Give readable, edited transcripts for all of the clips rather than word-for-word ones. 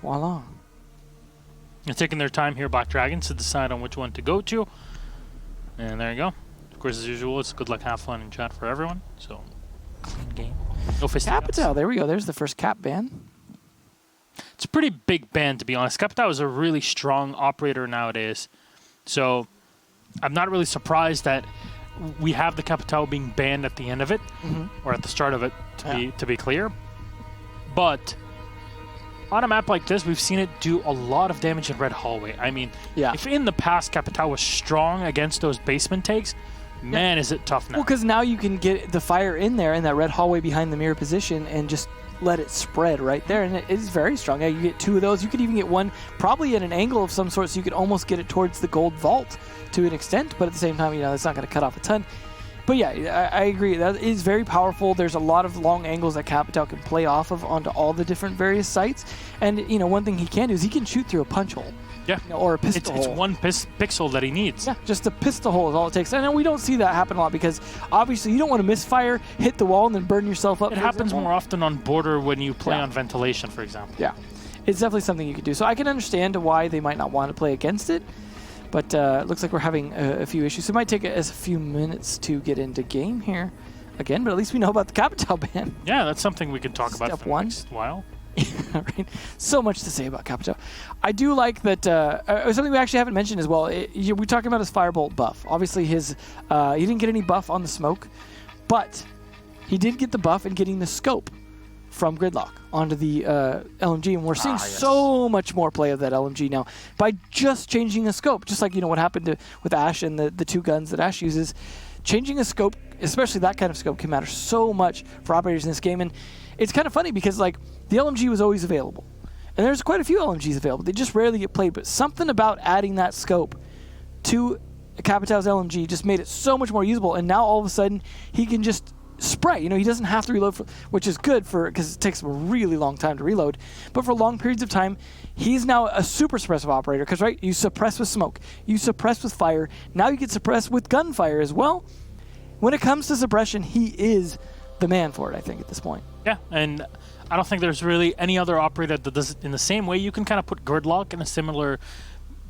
voila. They're taking their time here, Black Dragons, to decide on which one to go to. And there you go. Of course, as usual, it's good luck, have fun in chat for everyone. So, clean game. No fisty Capital, there we go. There's the first cap ban. It's a pretty big ban, to be honest. Capital is a really strong operator nowadays. So, I'm not really surprised that we have the Capital being banned at the end of it, or at the start of it, to be clear. But on a map like this, we've seen it do a lot of damage in Red Hallway. I mean, if in the past Capital was strong against those basement takes, man, is it tough now. Well, because now you can get the fire in there in that red hallway behind the mirror position and just let it spread right there, and it is very strong. You get 2 of those. You could even get one probably at an angle of some sort, so you could almost get it towards the gold vault to an extent, but at the same time, you know, that's not going to cut off a ton. But yeah, I agree. That is very powerful. There's a lot of long angles that Capital can play off of onto all the different various sites. And, you know, one thing he can do is he can shoot through a punch hole. Yeah. You know, or a pistol hole. It's one pixel that he needs. Yeah, just a pistol hole is all it takes. And we don't see that happen a lot because obviously you don't want to misfire, hit the wall, and then burn yourself up. It happens more often on border when you play on ventilation, for example. Yeah. It's definitely something you could do. So I can understand why they might not want to play against it. But it looks like we're having a few issues. So it might take us a few minutes to get into game here again, but at least we know about the Capital ban. Yeah, that's something we can talk about for the next while. Right. So much to say about Capital. I do like that, something we actually haven't mentioned as well, we're talking about his Firebolt buff. Obviously, he didn't get any buff on the smoke, but he did get the buff in getting the scope from Gridlock onto the LMG, and we're seeing so much more play of that LMG now by just changing a scope, just like, you know, what happened with Ash and the 2 guns that Ash uses. Changing a scope, especially that kind of scope, can matter so much for operators in this game, and it's kind of funny because, like, the LMG was always available, and there's quite a few LMGs available. They just rarely get played, but something about adding that scope to Capital's LMG just made it so much more usable, and now all of a sudden he can just spray. You know, he doesn't have to reload, which is good because it takes him a really long time to reload. But for long periods of time, he's now a super suppressive operator because, right, you suppress with smoke, you suppress with fire, now you get suppressed with gunfire as well. When it comes to suppression, he is the man for it, I think, at this point. Yeah, and I don't think there's really any other operator that does it in the same way. You can kind of put Gridlock in a similar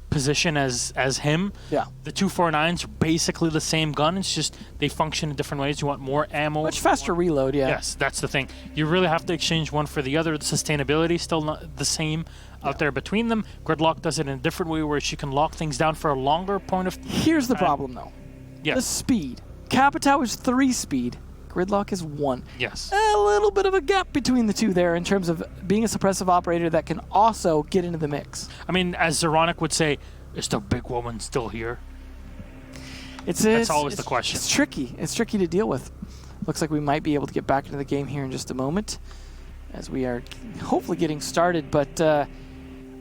position as him. Yeah. The 249s are basically the same gun. It's just they function in different ways. You want more ammo. Much faster reload, yeah. Yes, that's the thing. You really have to exchange one for the other. The sustainability is still not the same out there between them. Gridlock does it in a different way where she can lock things down for a longer point of time. Here's the problem, though. Yeah. The speed. Capital is 3 speed. Gridlock is 1. Yes. A little bit of a gap between the two there in terms of being a suppressive operator that can also get into the mix. I mean, as Zeronic would say, is the big woman still here? That's always the question. It's tricky. It's tricky to deal with. Looks like we might be able to get back into the game here in just a moment as we are hopefully getting started. But I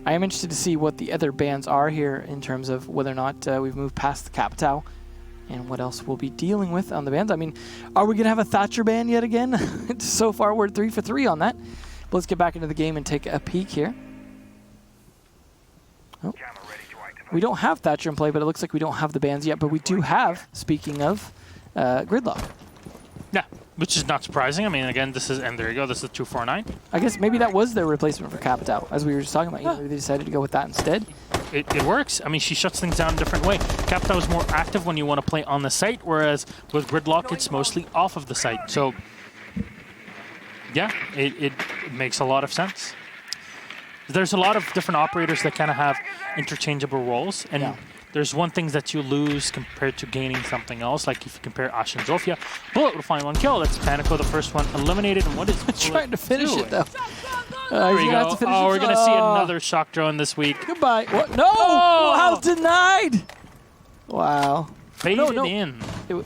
am interested to see what the other bans are here in terms of whether or not we've moved past the Capital and what else we'll be dealing with on the bans. I mean, are we going to have a Thatcher ban yet again? So far, we're 3 for 3 on that. But let's get back into the game and take a peek here. Oh. We don't have Thatcher in play, but it looks like we don't have the bans yet. But we do have, speaking of, Gridlock. Yeah, which is not surprising. I mean, again, this is, and there you go, this is 249. I guess maybe that was their replacement for Capital, as we were just talking about. You know, maybe they decided to go with that instead. It works. I mean, she shuts things down a different way. Capital is more active when you want to play on the site, whereas with Gridlock, it's mostly off of the site. So, yeah, it makes a lot of sense. There's a lot of different operators that kind of have interchangeable roles, and there's one thing that you lose compared to gaining something else. Like if you compare Ash and Zofia, Bullet will find 1 kill. That's Panico, the first one eliminated. And what is trying to finish it though? There we go. Oh, we're gonna see another shock drone this week. Goodbye. What? No! Oh! How's denied? Wow. Baited in.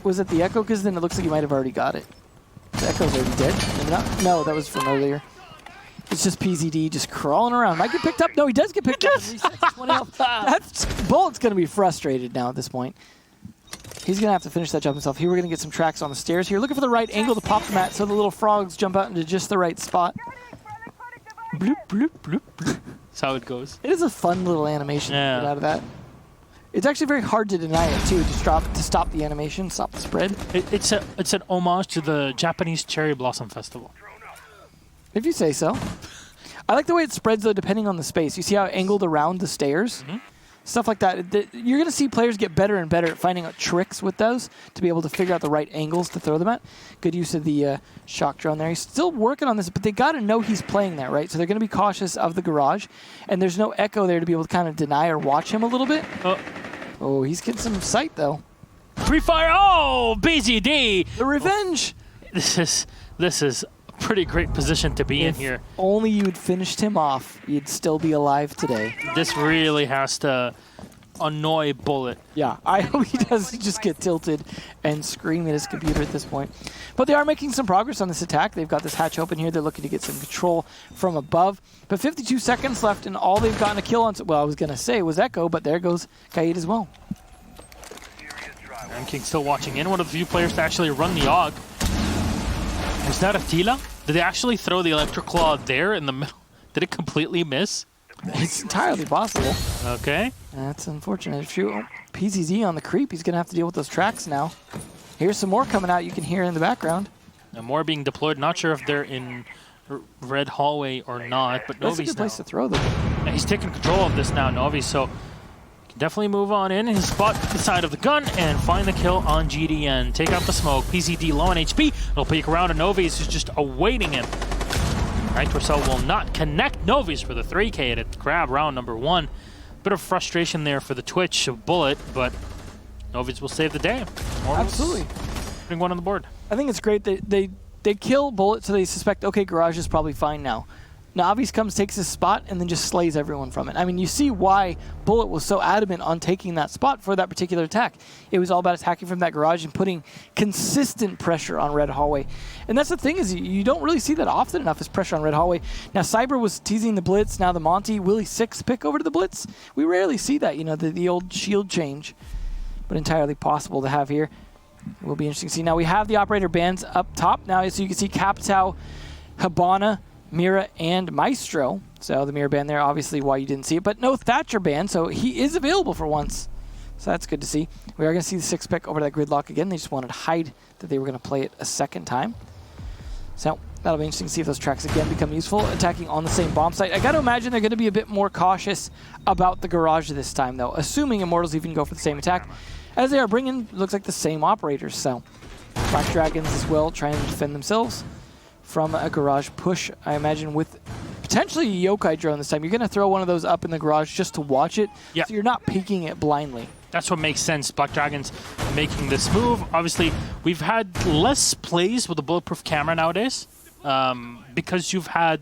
Was it the Echo? Because then it looks like you might have already got it. The Echo's already dead. Maybe not. No, that was from earlier. It's just PZD just crawling around. Might get picked up. No, he does get picked up. 20 health. Bullet's going to be frustrated now at this point. He's going to have to finish that job himself. Here we're going to get some tracks on the stairs here. Looking for the right angle to pop the mat so the little frogs jump out into just the right spot. Bloop, bloop, bloop, bloop. That's how it goes. It is a fun little animation to get out of that. It's actually very hard to deny it, too, to stop the animation, stop the spread. It's an homage to the Japanese Cherry Blossom Festival. If you say so. I like the way it spreads, though, depending on the space. You see how it angled around the stairs? Stuff like that. You're going to see players get better and better at finding out tricks with those to be able to figure out the right angles to throw them at. Good use of the shock drone there. He's still working on this, but they got to know he's playing there, right? So they're going to be cautious of the garage, and there's no echo there to be able to kind of deny or watch him a little bit. Oh, he's getting some sight, though. Free fire! Oh, BZD! The revenge! This is a pretty great position to be in here. Only you'd finished him off, you'd still be alive today. This really has to annoy Bullet. Yeah, I hope he doesn't just get tilted and scream at his computer at this point. But they are making some progress on this attack. They've got this hatch open here. They're looking to get some control from above. But 52 seconds left, and all they've gotten a kill on, well, I was going to say was Echo, but there goes Kaid as well. King still watching in. One of the few players to actually run the AUG. Was that a Tila? Did they actually throw the Electric Claw there in the middle? Did it completely miss? It's entirely possible. Okay. That's unfortunate. PZZ on the creep. He's going to have to deal with those tracks now. Here's some more coming out you can hear in the background. And more being deployed. Not sure if they're in red hallway or not, but Novi's That's a good place to throw them. Yeah, he's taking control of this now, Novi, so can definitely move on in and spot the side of the gun and find the kill on GDN. Take out the smoke. PZD low on HP. It'll peek around to Novi's, who's just awaiting him. Right, Torcel will not connect Novi's for the 3K at grab round number 1. Bit of frustration there for the Twitch of Bullet, but Novi's will save the day. Absolutely. Putting one on the board. I think it's great that they kill Bullet, so they suspect, okay, Garage is probably fine now. Navi's comes, takes his spot, and then just slays everyone from it. I mean, you see why Bullet was so adamant on taking that spot for that particular attack. It was all about attacking from that garage and putting consistent pressure on Red Hallway. And that's the thing, is you don't really see that often enough, is pressure on Red Hallway. Now, Cyber was teasing the Blitz, now the Monty, Willie 6 pick over to the Blitz. We rarely see that, you know, the old shield change, but entirely possible to have here. It will be interesting to see. Now, we have the operator bands up top now, so you can see Capitao, Habana, Mira, and Maestro. So the Mira band there, obviously why you didn't see it, but no Thatcher band, so he is available for once. So that's good to see. We are going to see the 6 pick over that gridlock again. They just wanted to hide that they were going to play it a second time. So that'll be interesting to see if those tracks again become useful, attacking on the same bomb site. I got to imagine they're going to be a bit more cautious about the garage this time, though, assuming Immortals even go for the same attack, as they are bringing, looks like, the same operators. So Black Dragons as well, trying to defend themselves from a garage push, I imagine, with potentially a Yokai drone this time. You're going to throw one of those up in the garage just to watch it, so you're not peeking it blindly. That's what makes sense. Black Dragons making this move. Obviously, we've had less plays with a bulletproof camera nowadays because you've had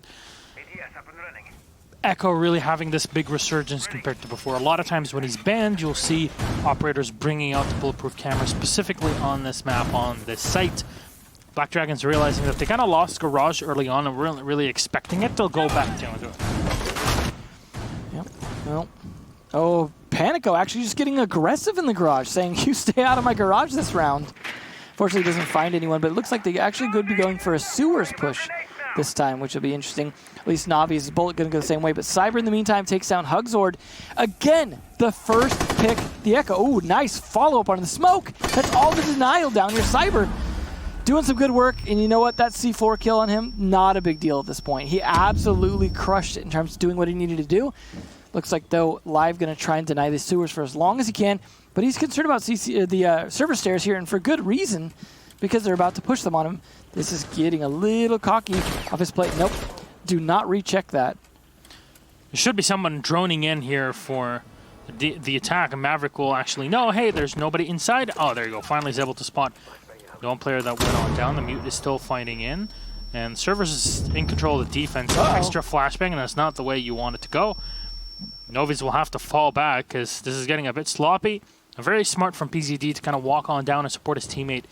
Echo really having this big resurgence compared to before. A lot of times when he's banned, you'll see operators bringing out the bulletproof camera specifically on this map, on this site. Black Dragons realizing that they kind of lost Garage early on and weren't really expecting it. They'll go back down to it. Yep. Well, oh, Panico actually just getting aggressive in the garage, saying, you stay out of my garage this round. Fortunately, he doesn't find anyone, but it looks like they actually could be going for a sewers push this time, which will be interesting. At least Navi's Bullet going to go the same way, but Cyber in the meantime takes down Hugzord. Again, the first pick, the Echo. Oh, nice follow-up on the smoke. That's all the denial down here. Cyber doing some good work, and you know what? That C4 kill on him, not a big deal at this point. He absolutely crushed it in terms of doing what he needed to do. Looks like, though, Live going to try and deny the sewers for as long as he can, but he's concerned about the server stairs here, and for good reason, because they're about to push them on him. This is getting a little cocky off his plate. Nope, do not recheck that. There should be someone droning in here for the attack, and Maverick will actually know, hey, there's nobody inside. Oh, there you go. Finally he's able to spot one player that went on down. The Mute is still fighting in. And Servers is in control of the defense. Extra flashbang, and that's not the way you want it to go. Novi's will have to fall back because this is getting a bit sloppy. Very smart from PZD to kind of walk on down and support his teammate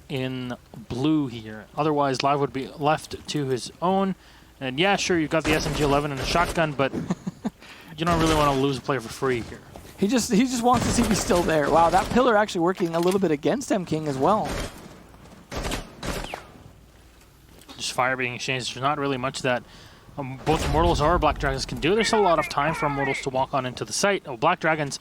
in blue here. Otherwise, Live would be left to his own. And yeah, sure, you've got the SMG-11 and a shotgun, but you don't really want to lose a player for free here. He just wants to see if he's still there. Wow, that pillar actually working a little bit against M-King as well. Just fire being exchanged. There's not really much that both Immortals or Black Dragons can do. There's still a lot of time for Immortals to walk on into the site. Oh, Black Dragons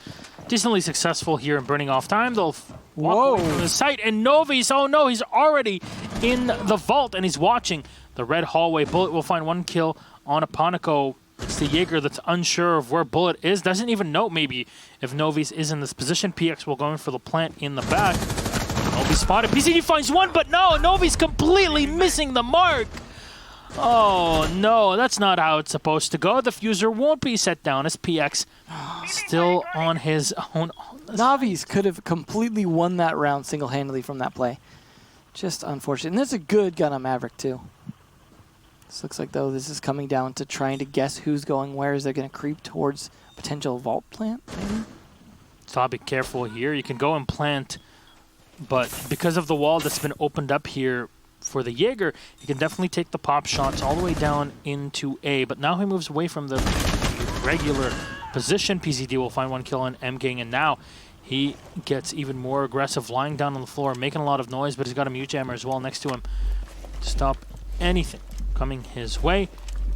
decently successful here in burning off time. They'll walk away from the site. And Novi's, oh no, he's already in the vault and he's watching the red hallway. Bullet will find one kill on Aponico. It's the Jaeger that's unsure of where Bullet is. Doesn't even know maybe if Novi's is in this position. PX will go in for the plant in the back. Novi spotted. PCD finds one, but no, Novi's completely missing the mark. Oh no, that's not how it's supposed to go. The fuser won't be set down as PX still on his own. Navi's could have completely won that round single-handedly from that play. Just unfortunate. And that's a good gun on Maverick too. This looks like, though, this is coming down to trying to guess who's going where. Is they going to creep towards potential vault plant, maybe? So I'll be careful here. You can go and plant, but because of the wall that's been opened up here for the Jaeger, you can definitely take the pop shots all the way down into A. But now he moves away from the regular position. PZD will find one kill on M-Gang, and now he gets even more aggressive, lying down on the floor, making a lot of noise, but he's got a mute jammer as well next to him to stop anything coming his way.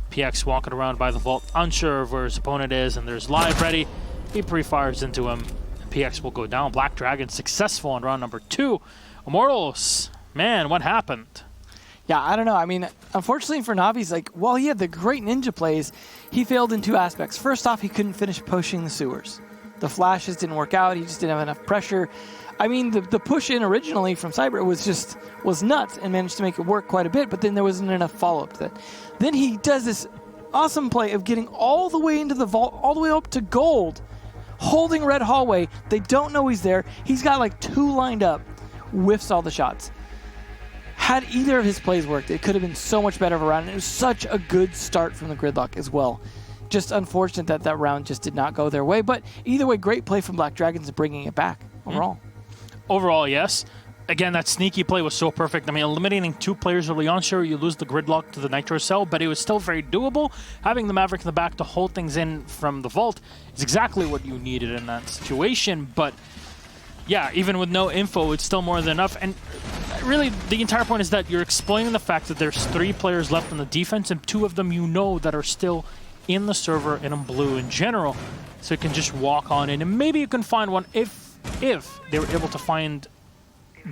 PX walking around by the vault, unsure of where his opponent is, and there's live ready. He pre-fires into him. PX will go down. Black Dragon successful on round number 2. Immortals, man, what happened? Yeah, I don't know. I mean, unfortunately for Navi's, like, while he had the great ninja plays, he failed in 2 aspects. First off, he couldn't finish pushing the sewers. The flashes didn't work out. He just didn't have enough pressure. I mean, the push in originally from Cyber was nuts and managed to make it work quite a bit, but then there wasn't enough follow-up to that. Then he does this awesome play of getting all the way into the vault, all the way up to gold, holding red hallway. They don't know he's there. He's got like 2 lined up, whiffs all the shots. Had either of his plays worked, it could have been so much better of a round, and it was such a good start from the Gridlock as well. Just unfortunate that that round just did not go their way, but either way, great play from Black Dragons bringing it back overall. Overall, yes. Again, that sneaky play was so perfect. I mean, eliminating 2 players early on, sure, you lose the Gridlock to the Nitro Cell, but it was still very doable. Having the Maverick in the back to hold things in from the vault is exactly what you needed in that situation. But yeah, even with no info, it's still more than enough. And really, the entire point is that you're explaining the fact that there's 3 players left on the defense, and 2 of them you know that are still in the server and in blue in general. So you can just walk on in, and maybe you can find one if they were able to find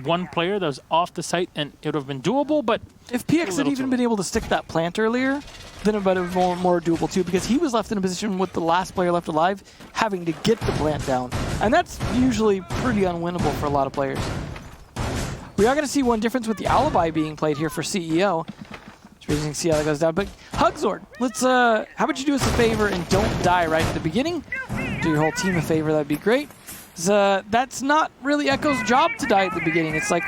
one player that was off the site, and it would have been doable. But if PX had even been able to stick that plant earlier, then it would have been more doable too, because he was left in a position with the last player left alive having to get the plant down. And that's usually pretty unwinnable for a lot of players. We are going to see one difference with the alibi being played here for CEO. So we can see how that goes down. But Hugzord, let's how about you do us a favor and don't die right at the beginning? Do your whole team a favor, that'd be great. That's not really Echo's job to die at the beginning. It's like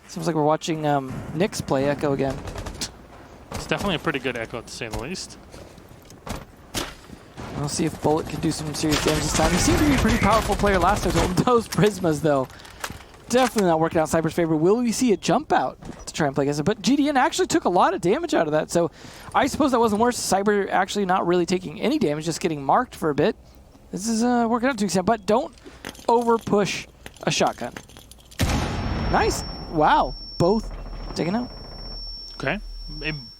seems like we're watching Nyx play Echo again. It's definitely a pretty good Echo, to say the least. We'll see if Bullet can do some serious damage this time. He seemed to be a pretty powerful player last time. Those Prismas, though, definitely not working out Cyber's favor. Will we see a jump out to try and play against it? But GDN actually took a lot of damage out of that, so I suppose that wasn't worse. Cyber actually not really taking any damage, just getting marked for a bit. This is working out to an extent, but don't over-push a shotgun. Nice. Wow. Both taken out. Okay.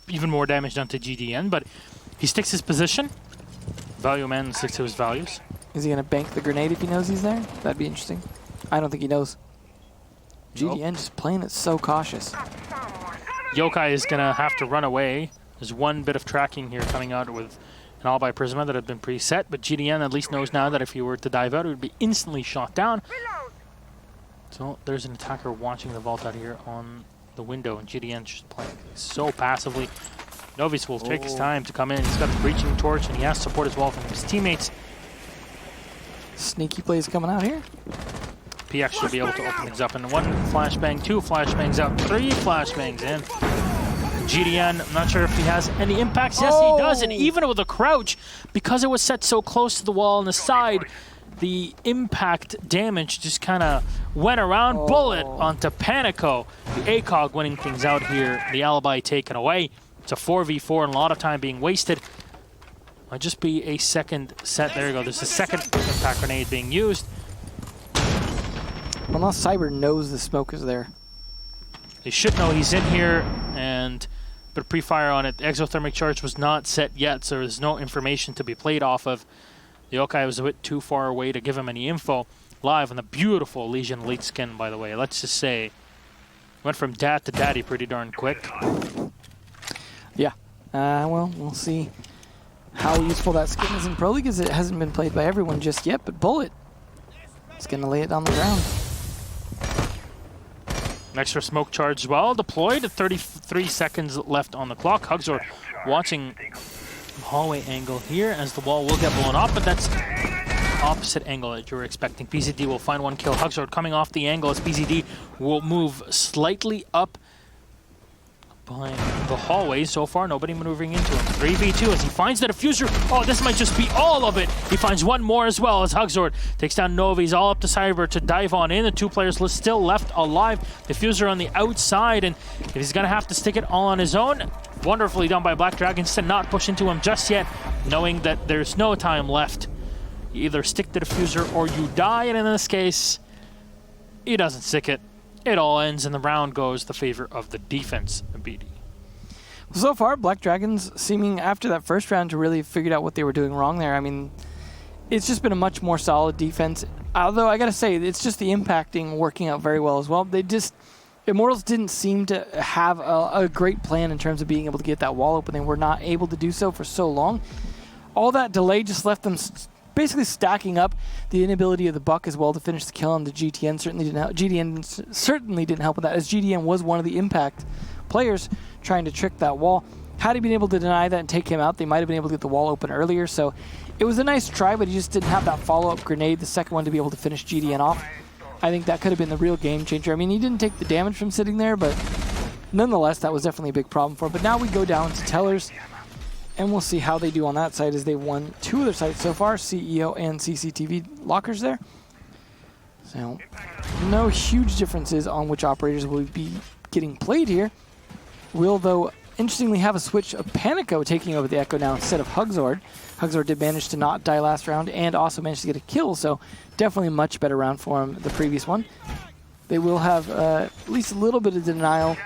Even more damage done to GDN, but he sticks his position. Value man sticks to his values. Is he going to bank the grenade if he knows he's there? That'd be interesting. I don't think he knows. GDN just playing it so cautious. Yokai is going to have to run away. There's one bit of tracking here coming out with an Alibi Prisma that had been preset, but GDN at least knows now that if he were to dive out, it would be instantly shot down. So there's an attacker watching the vault out here on the window, and GDN just playing so passively. Novice will take his time to come in. He's got the breaching torch, and he has support as well from his teammates. Sneaky plays coming out here. PX should be able to open things up in 1 flashbang, 2 flashbangs out, 3 flashbangs in. GDN, I'm not sure if he has any impacts. Yes, he does, and even with a crouch, because it was set so close to the wall on the side, the impact damage just kind of went around. Bullet onto Panico. The ACOG winning things out here. The alibi taken away. It's a 4v4 and a lot of time being wasted. Might just be a second set. There you go. There's a second impact grenade being used. Unless Cyber knows the smoke is there. They should know he's in here, and but pre-fire on it. The exothermic charge was not set yet, so there's no information to be played off of. The Yokai was a bit too far away to give him any info. Live on the beautiful Legion Elite skin, by the way. Let's just say, went from dad to daddy pretty darn quick. Yeah, Well, we'll see how useful that skin is in Pro League, as it hasn't been played by everyone just yet, but Bullet is going to lay it on the ground. An extra smoke charge as well deployed. 33 seconds left on the clock. Hugsor watching the hallway angle here as the wall will get blown up, but that's opposite angle that you were expecting. PZD will find one kill. Hugsor coming off the angle as PZD will move slightly up behind the hallway. So far, nobody maneuvering into him. 3v2 as he finds the diffuser. Oh, this might just be all of it. He finds one more as well as Hugsor takes down Novi. He's all up to Cyber to dive on in. The 2 players still left alive. Diffuser on the outside, and if he's going to have to stick it all on his own, wonderfully done by Black Dragons to not push into him just yet, knowing that there's no time left. You either stick the diffuser or you die, and in this case, he doesn't stick it. It all ends, and the round goes the favor of the defense, BD. So far, Black Dragons seeming after that first round to really have figured out what they were doing wrong there. I mean, it's just been a much more solid defense. Although I gotta say, it's just the impacting working out very well as well. Immortals didn't seem to have a great plan in terms of being able to get that wall open. They were not able to do so for so long. All that delay just left them basically stacking up. The inability of the Buck as well to finish the kill on the GTN certainly didn't help. GDN certainly didn't help with that, as GDN was one of the impact players trying to trick that wall. Had he been able to deny that and take him out, they might have been able to get the wall open earlier. So it was a nice try, but he just didn't have that follow-up grenade, the second one, to be able to finish GDN off. I think that could have been the real game changer. I mean, he didn't take the damage from sitting there, but nonetheless, that was definitely a big problem for him. But now we go down to Tellers, and we'll see how they do on that side, as they won 2 of their sites so far, CEO and CCTV lockers there. So no huge differences on which operators will be getting played here. Will, though, interestingly have a switch of Panico taking over the Echo now instead of Hugsor. Hugsor did manage to not die last round and also managed to get a kill, so definitely a much better round for him the previous one. They will have at least a little bit of denial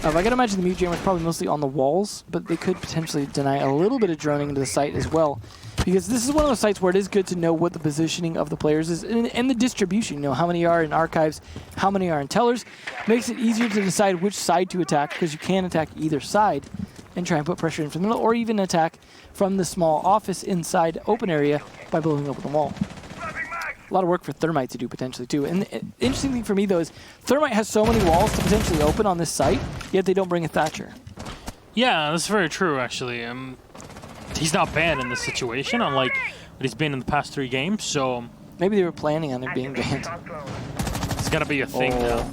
of, I gotta imagine the mute jammer is probably mostly on the walls, but they could potentially deny a little bit of droning into the site as well. Because this is one of those sites where it is good to know what the positioning of the players is and the distribution. You know, how many are in archives, how many are in Tellers. Makes it easier to decide which side to attack, because you can attack either side and try and put pressure in from the middle, or even attack from the small office inside open area by blowing open the wall. A lot of work for Thermite to do potentially too. And the interesting thing for me though is Thermite has so many walls to potentially open on this site, yet they don't bring a Thatcher. Yeah, that's very true actually. He's not banned in this situation, unlike what he's been in the past 3 games, so... Maybe they were planning on it being banned. It's gotta be a thing now.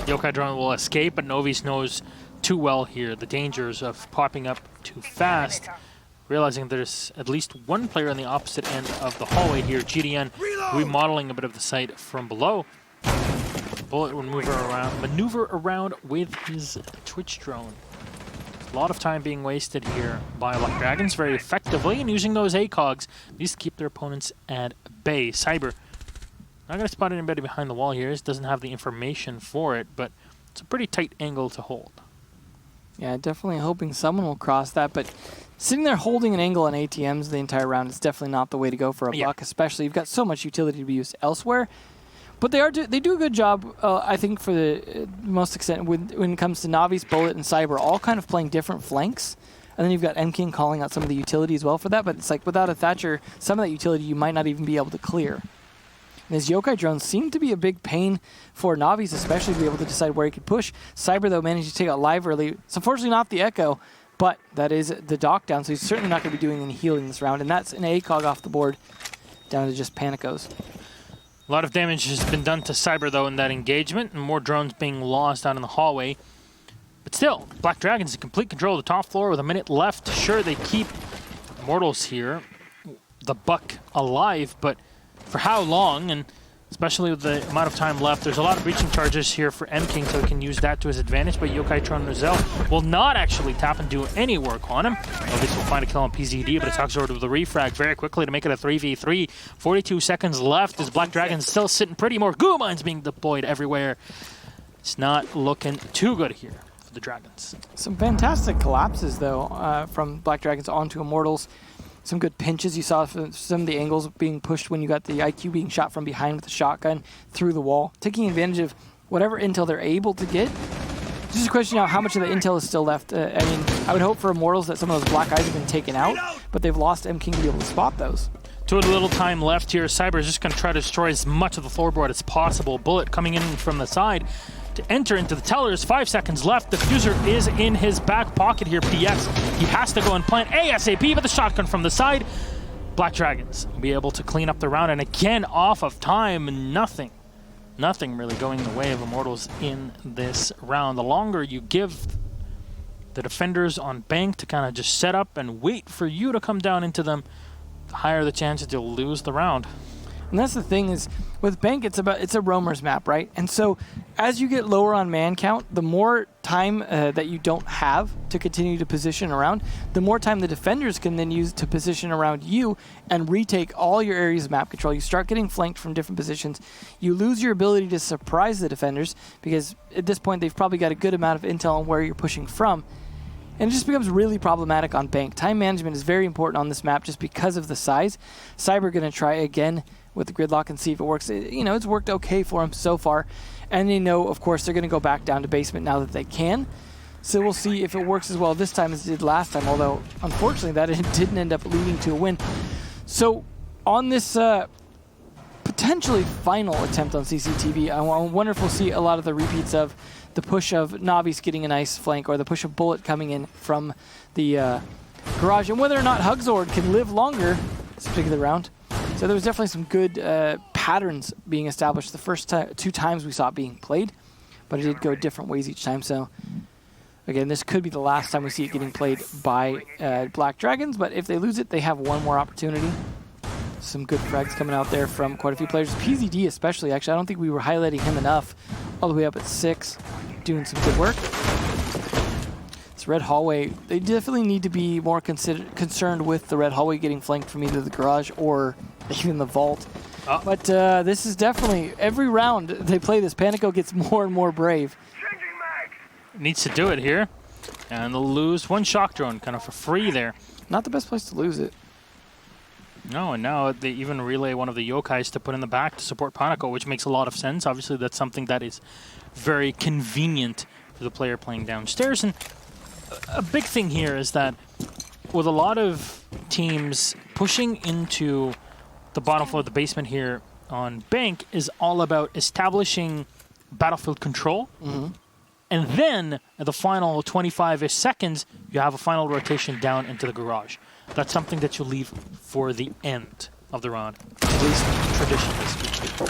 Yokai Drone will escape, but Novice knows too well here the dangers of popping up too fast. Realizing there's at least one player on the opposite end of the hallway here. GDN remodeling a bit of the site from below. Bullet will maneuver around with his Twitch drone. A lot of time being wasted here by Black Dragons very effectively, and using those ACOGs at least keep their opponents at bay. Cyber not going to spot anybody behind the wall here. He doesn't have the information for it, but it's a pretty tight angle to hold. Yeah, definitely hoping someone will cross that, but sitting there holding an angle on ATMs the entire round is definitely not the way to go for a Buck, especially you've got so much utility to be used elsewhere. But they do a good job, I think, for the most extent when it comes to Navi's, Bullet, and Cyber, all kind of playing different flanks. And then you've got M-King calling out some of the utility as well for that, but it's like without a Thatcher, some of that utility you might not even be able to clear. And his Yokai drones seem to be a big pain for Navi's, especially to be able to decide where he could push. Cyber, though, managed to take out Live early. It's unfortunately not the Echo, but that is the Dock down, so he's certainly not going to be doing any healing this round. And that's an ACOG off the board down to just Panicos. A lot of damage has been done to Cyber, though, in that engagement, and more drones being lost out in the hallway. But still, Black Dragons in complete control of the top floor with a minute left. Sure, they keep Immortals here, the Buck alive, but for how long? And especially with the amount of time left, there's a lot of breaching charges here for M-King, so he can use that to his advantage, but Yokai Tron Nozel will not actually tap and do any work on him. Obviously, will find a kill on PZD, but it's Hugsor with the refrag very quickly to make it a 3v3. 42 seconds left as Black Dragon's still sitting pretty. More goo mines being deployed everywhere. It's not looking too good here for the Dragons. Some fantastic collapses, though, from Black Dragons onto Immortals. Some good pinches. You saw some of the angles being pushed when you got the IQ being shot from behind with the shotgun through the wall, taking advantage of whatever intel they're able to get. It's just a question now how much of the intel is still left. I mean, I would hope for Immortals that some of those black eyes have been taken out, but they've lost M King to be able to spot those. Too little time left here. Cyber is just going to try to destroy as much of the floorboard as possible. Bullet coming in from the side to enter into the tellers. 5 seconds left. The Diffuser is in his back pocket here, PX. He has to go and plant ASAP, but the shotgun from the side. Black Dragons will be able to clean up the round, and again, off of time, nothing really going the way of Immortals in this round. The longer you give the defenders on bank to kind of just set up and wait for you to come down into them, the higher the chances you'll lose the round. And that's the thing is, with bank, it's a roamers map, right? And so as you get lower on man count, the more time that you don't have to continue to position around, the more time the defenders can then use to position around you and retake all your areas of map control. You start getting flanked from different positions. You lose your ability to surprise the defenders because at this point they've probably got a good amount of intel on where you're pushing from. And it just becomes really problematic on bank. Time management is very important on this map just because of the size. Cyber going to try again with the gridlock and see if it works. It's worked okay for him so far. And they know, of course, they're going to go back down to basement now that they can. So we'll see if it works as well this time as it did last time, although unfortunately that didn't end up leading to a win. So on this potentially final attempt on CCTV, I wonder if we'll see a lot of the repeats of the push of Navi's getting a nice flank or the push of Bullet coming in from the garage, and whether or not Hugzord can live longer this particular round. So there was definitely some good patterns being established the first 2 times we saw it being played, but it did go different ways each time. So again, this could be the last time we see it getting played by Black Dragons, but if they lose it, they have one more opportunity. Some good frags coming out there from quite a few players. PZD especially, actually. I don't think we were highlighting him enough. All the way up at 6, doing some good work. This red hallway, they definitely need to be more concerned with the red hallway getting flanked from either the garage or even the vault. But this is definitely, every round they play this, Panico gets more and more brave. Needs to do it here. And they'll lose one shock drone kind of for free there. Not the best place to lose it. No, and now they even relay one of the yokais to put in the back to support Panico, which makes a lot of sense. Obviously, that's something that is very convenient for the player playing downstairs. And a big thing here is that with a lot of teams pushing into the bottom floor of the basement here on bank is all about establishing battlefield control. And then at the final 25-ish seconds, you have a final rotation down into the garage. That's something that you leave for the end of the round, at least traditionally speaking.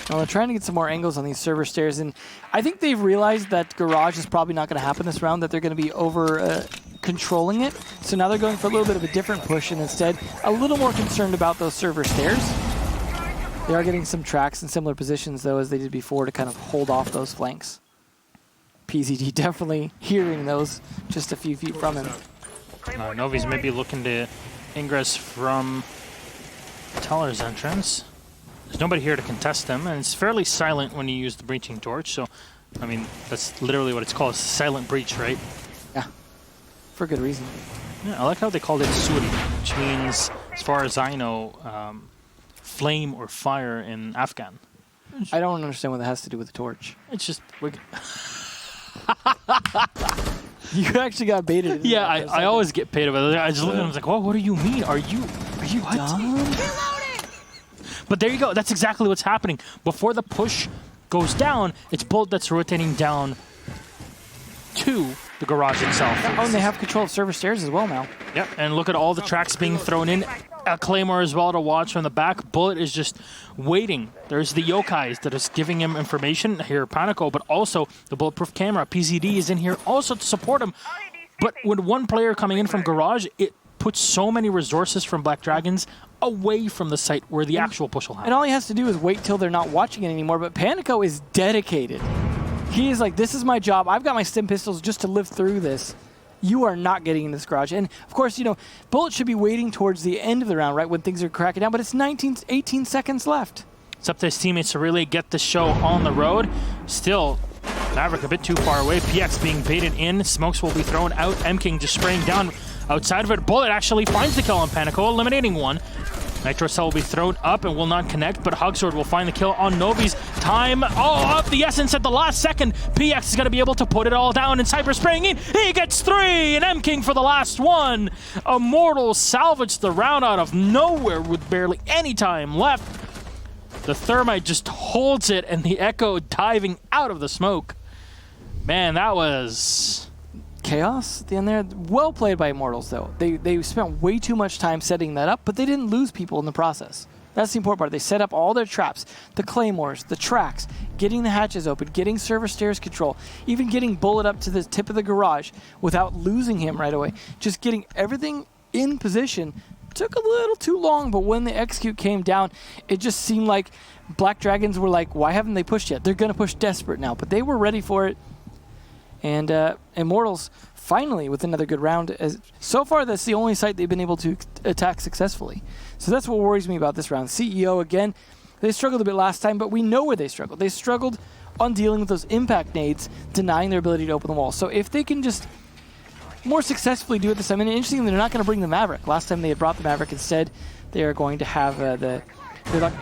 Well, they're trying to get some more angles on these server stairs, and I think they've realized that garage is probably not going to happen this round, that they're going to be over controlling it. So now they're going for a little bit of a different push, and instead a little more concerned about those server stairs. They are getting some tracks in similar positions, though, as they did before to kind of hold off those flanks. PZD definitely hearing those just a few feet from him. Novi's maybe looking to ingress from Teller's entrance. There's nobody here to contest them, and it's fairly silent when you use the breaching torch, so, I mean, that's literally what it's called, it's a silent breach, right? Yeah, for good reason. Yeah, I like how they called it Suri, which means, as far as I know, flame or fire in Afghan. I don't understand what that has to do with the torch. It's just... You actually got baited. Yeah, I always get paid about it. I just look at him and I was like, "Well, what do you mean? Are you dumb?" But there you go. That's exactly what's happening. Before the push goes down, it's Bullet that's rotating down to the garage itself. Oh, and they have control of server stairs as well now. Yep, and look at all the tracks being thrown in. A Claymore as well to watch from the back. Bullet is just waiting. There's the yokais that is giving him information here, Panico, but also the bulletproof camera. PZD is in here also to support him. But with one player coming in from garage, it puts so many resources from Black Dragons away from the site where the actual push will happen. And all he has to do is wait till they're not watching it anymore. But Panico is dedicated. He is like, this is my job. I've got my stim pistols just to live through this. You are not getting in this garage. And, of course, Bullet should be waiting towards the end of the round, right, when things are cracking down. But it's 18 seconds left. It's up to his teammates to really get the show on the road. Still, Maverick a bit too far away. PX being baited in. Smokes will be thrown out. M-King just spraying down outside of it. Bullet actually finds the kill on Panico, eliminating one. Nitro Cell will be thrown up and will not connect, but Hogsword will find the kill on Novi's. Time of the essence at the last second. PX is going to be able to put it all down, and Cyber spraying in. He gets 3, and M-King for the last one. Immortals salvaged the round out of nowhere with barely any time left. The Thermite just holds it, and the Echo diving out of the smoke. Man, that was chaos at the end there. Well played by Immortals, though. They spent way too much time setting that up, but they didn't lose people in the process. That's the important part. They set up all their traps, the claymores, the tracks, getting the hatches open, getting server stairs control, even getting Bullet up to the tip of the garage without losing him right away. Just getting everything in position. Took a little too long, but when the execute came down, it just seemed like Black Dragons were like, why haven't they pushed yet? They're going to push desperate now, but they were ready for it. And Immortals finally with another good round. So far, that's the only site they've been able to attack successfully. So that's what worries me about this round. CEO, again, they struggled a bit last time, but we know where they struggled. They struggled on dealing with those impact nades, denying their ability to open the wall. So if they can just more successfully do it this time, and interestingly, they're not going to bring the Maverick. Last time they had brought the Maverick. Instead, they are going to have the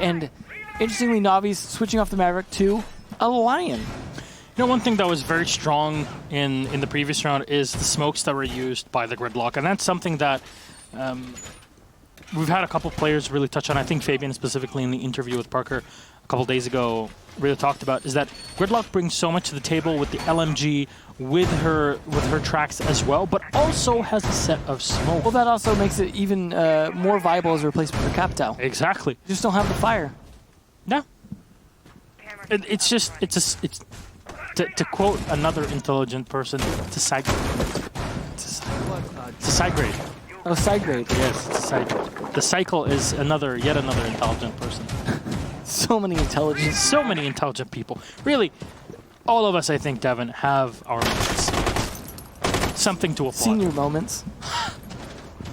and interestingly, Navi's switching off the Maverick to a Lion. You know, one thing that was very strong in the previous round is the smokes that were used by the Gridlock, and that's something that we've had a couple players really touch on. I think Fabian specifically in the interview with Parker a couple days ago really talked about, is that Gridlock brings so much to the table with the LMG, with her tracks as well, but also has a set of smoke. Well, that also makes it even more viable as a replacement for Capitao. Exactly. You just don't have the fire. Yeah. To quote another intelligent person, it's a side grade. It's a side grade. Oh, side grade. Yes, it's a side grade. The cycle is yet another intelligent person. So many intelligent. So many intelligent people. Really, all of us, I think, Devin, have our moments. Something to applaud. Senior moments.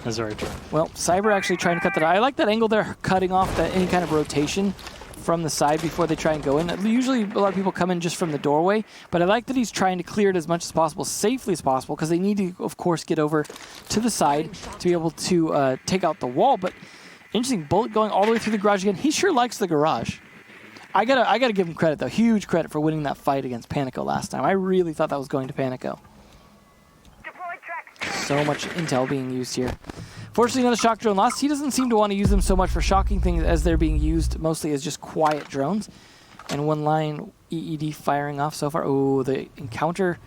That's very true. Well, Cyber actually trying to cut that. I like that angle there, cutting off any kind of rotation from the side before they try and go in. Usually a lot of people come in just from the doorway, but I like that he's trying to clear it as much as possible, safely as possible, because they need to, of course, get over to the side to be able to take out the wall. But interesting, Bullet going all the way through the garage again. He sure likes the garage. I gotta give him credit, though. Huge credit for winning that fight against Panico last time. I really thought that was going to Panico. So much intel being used here. Fortunately, another shock drone lost. He doesn't seem to want to use them so much for shocking things as they're being used mostly as just quiet drones. And one line EED firing off so far. Oh, the encounter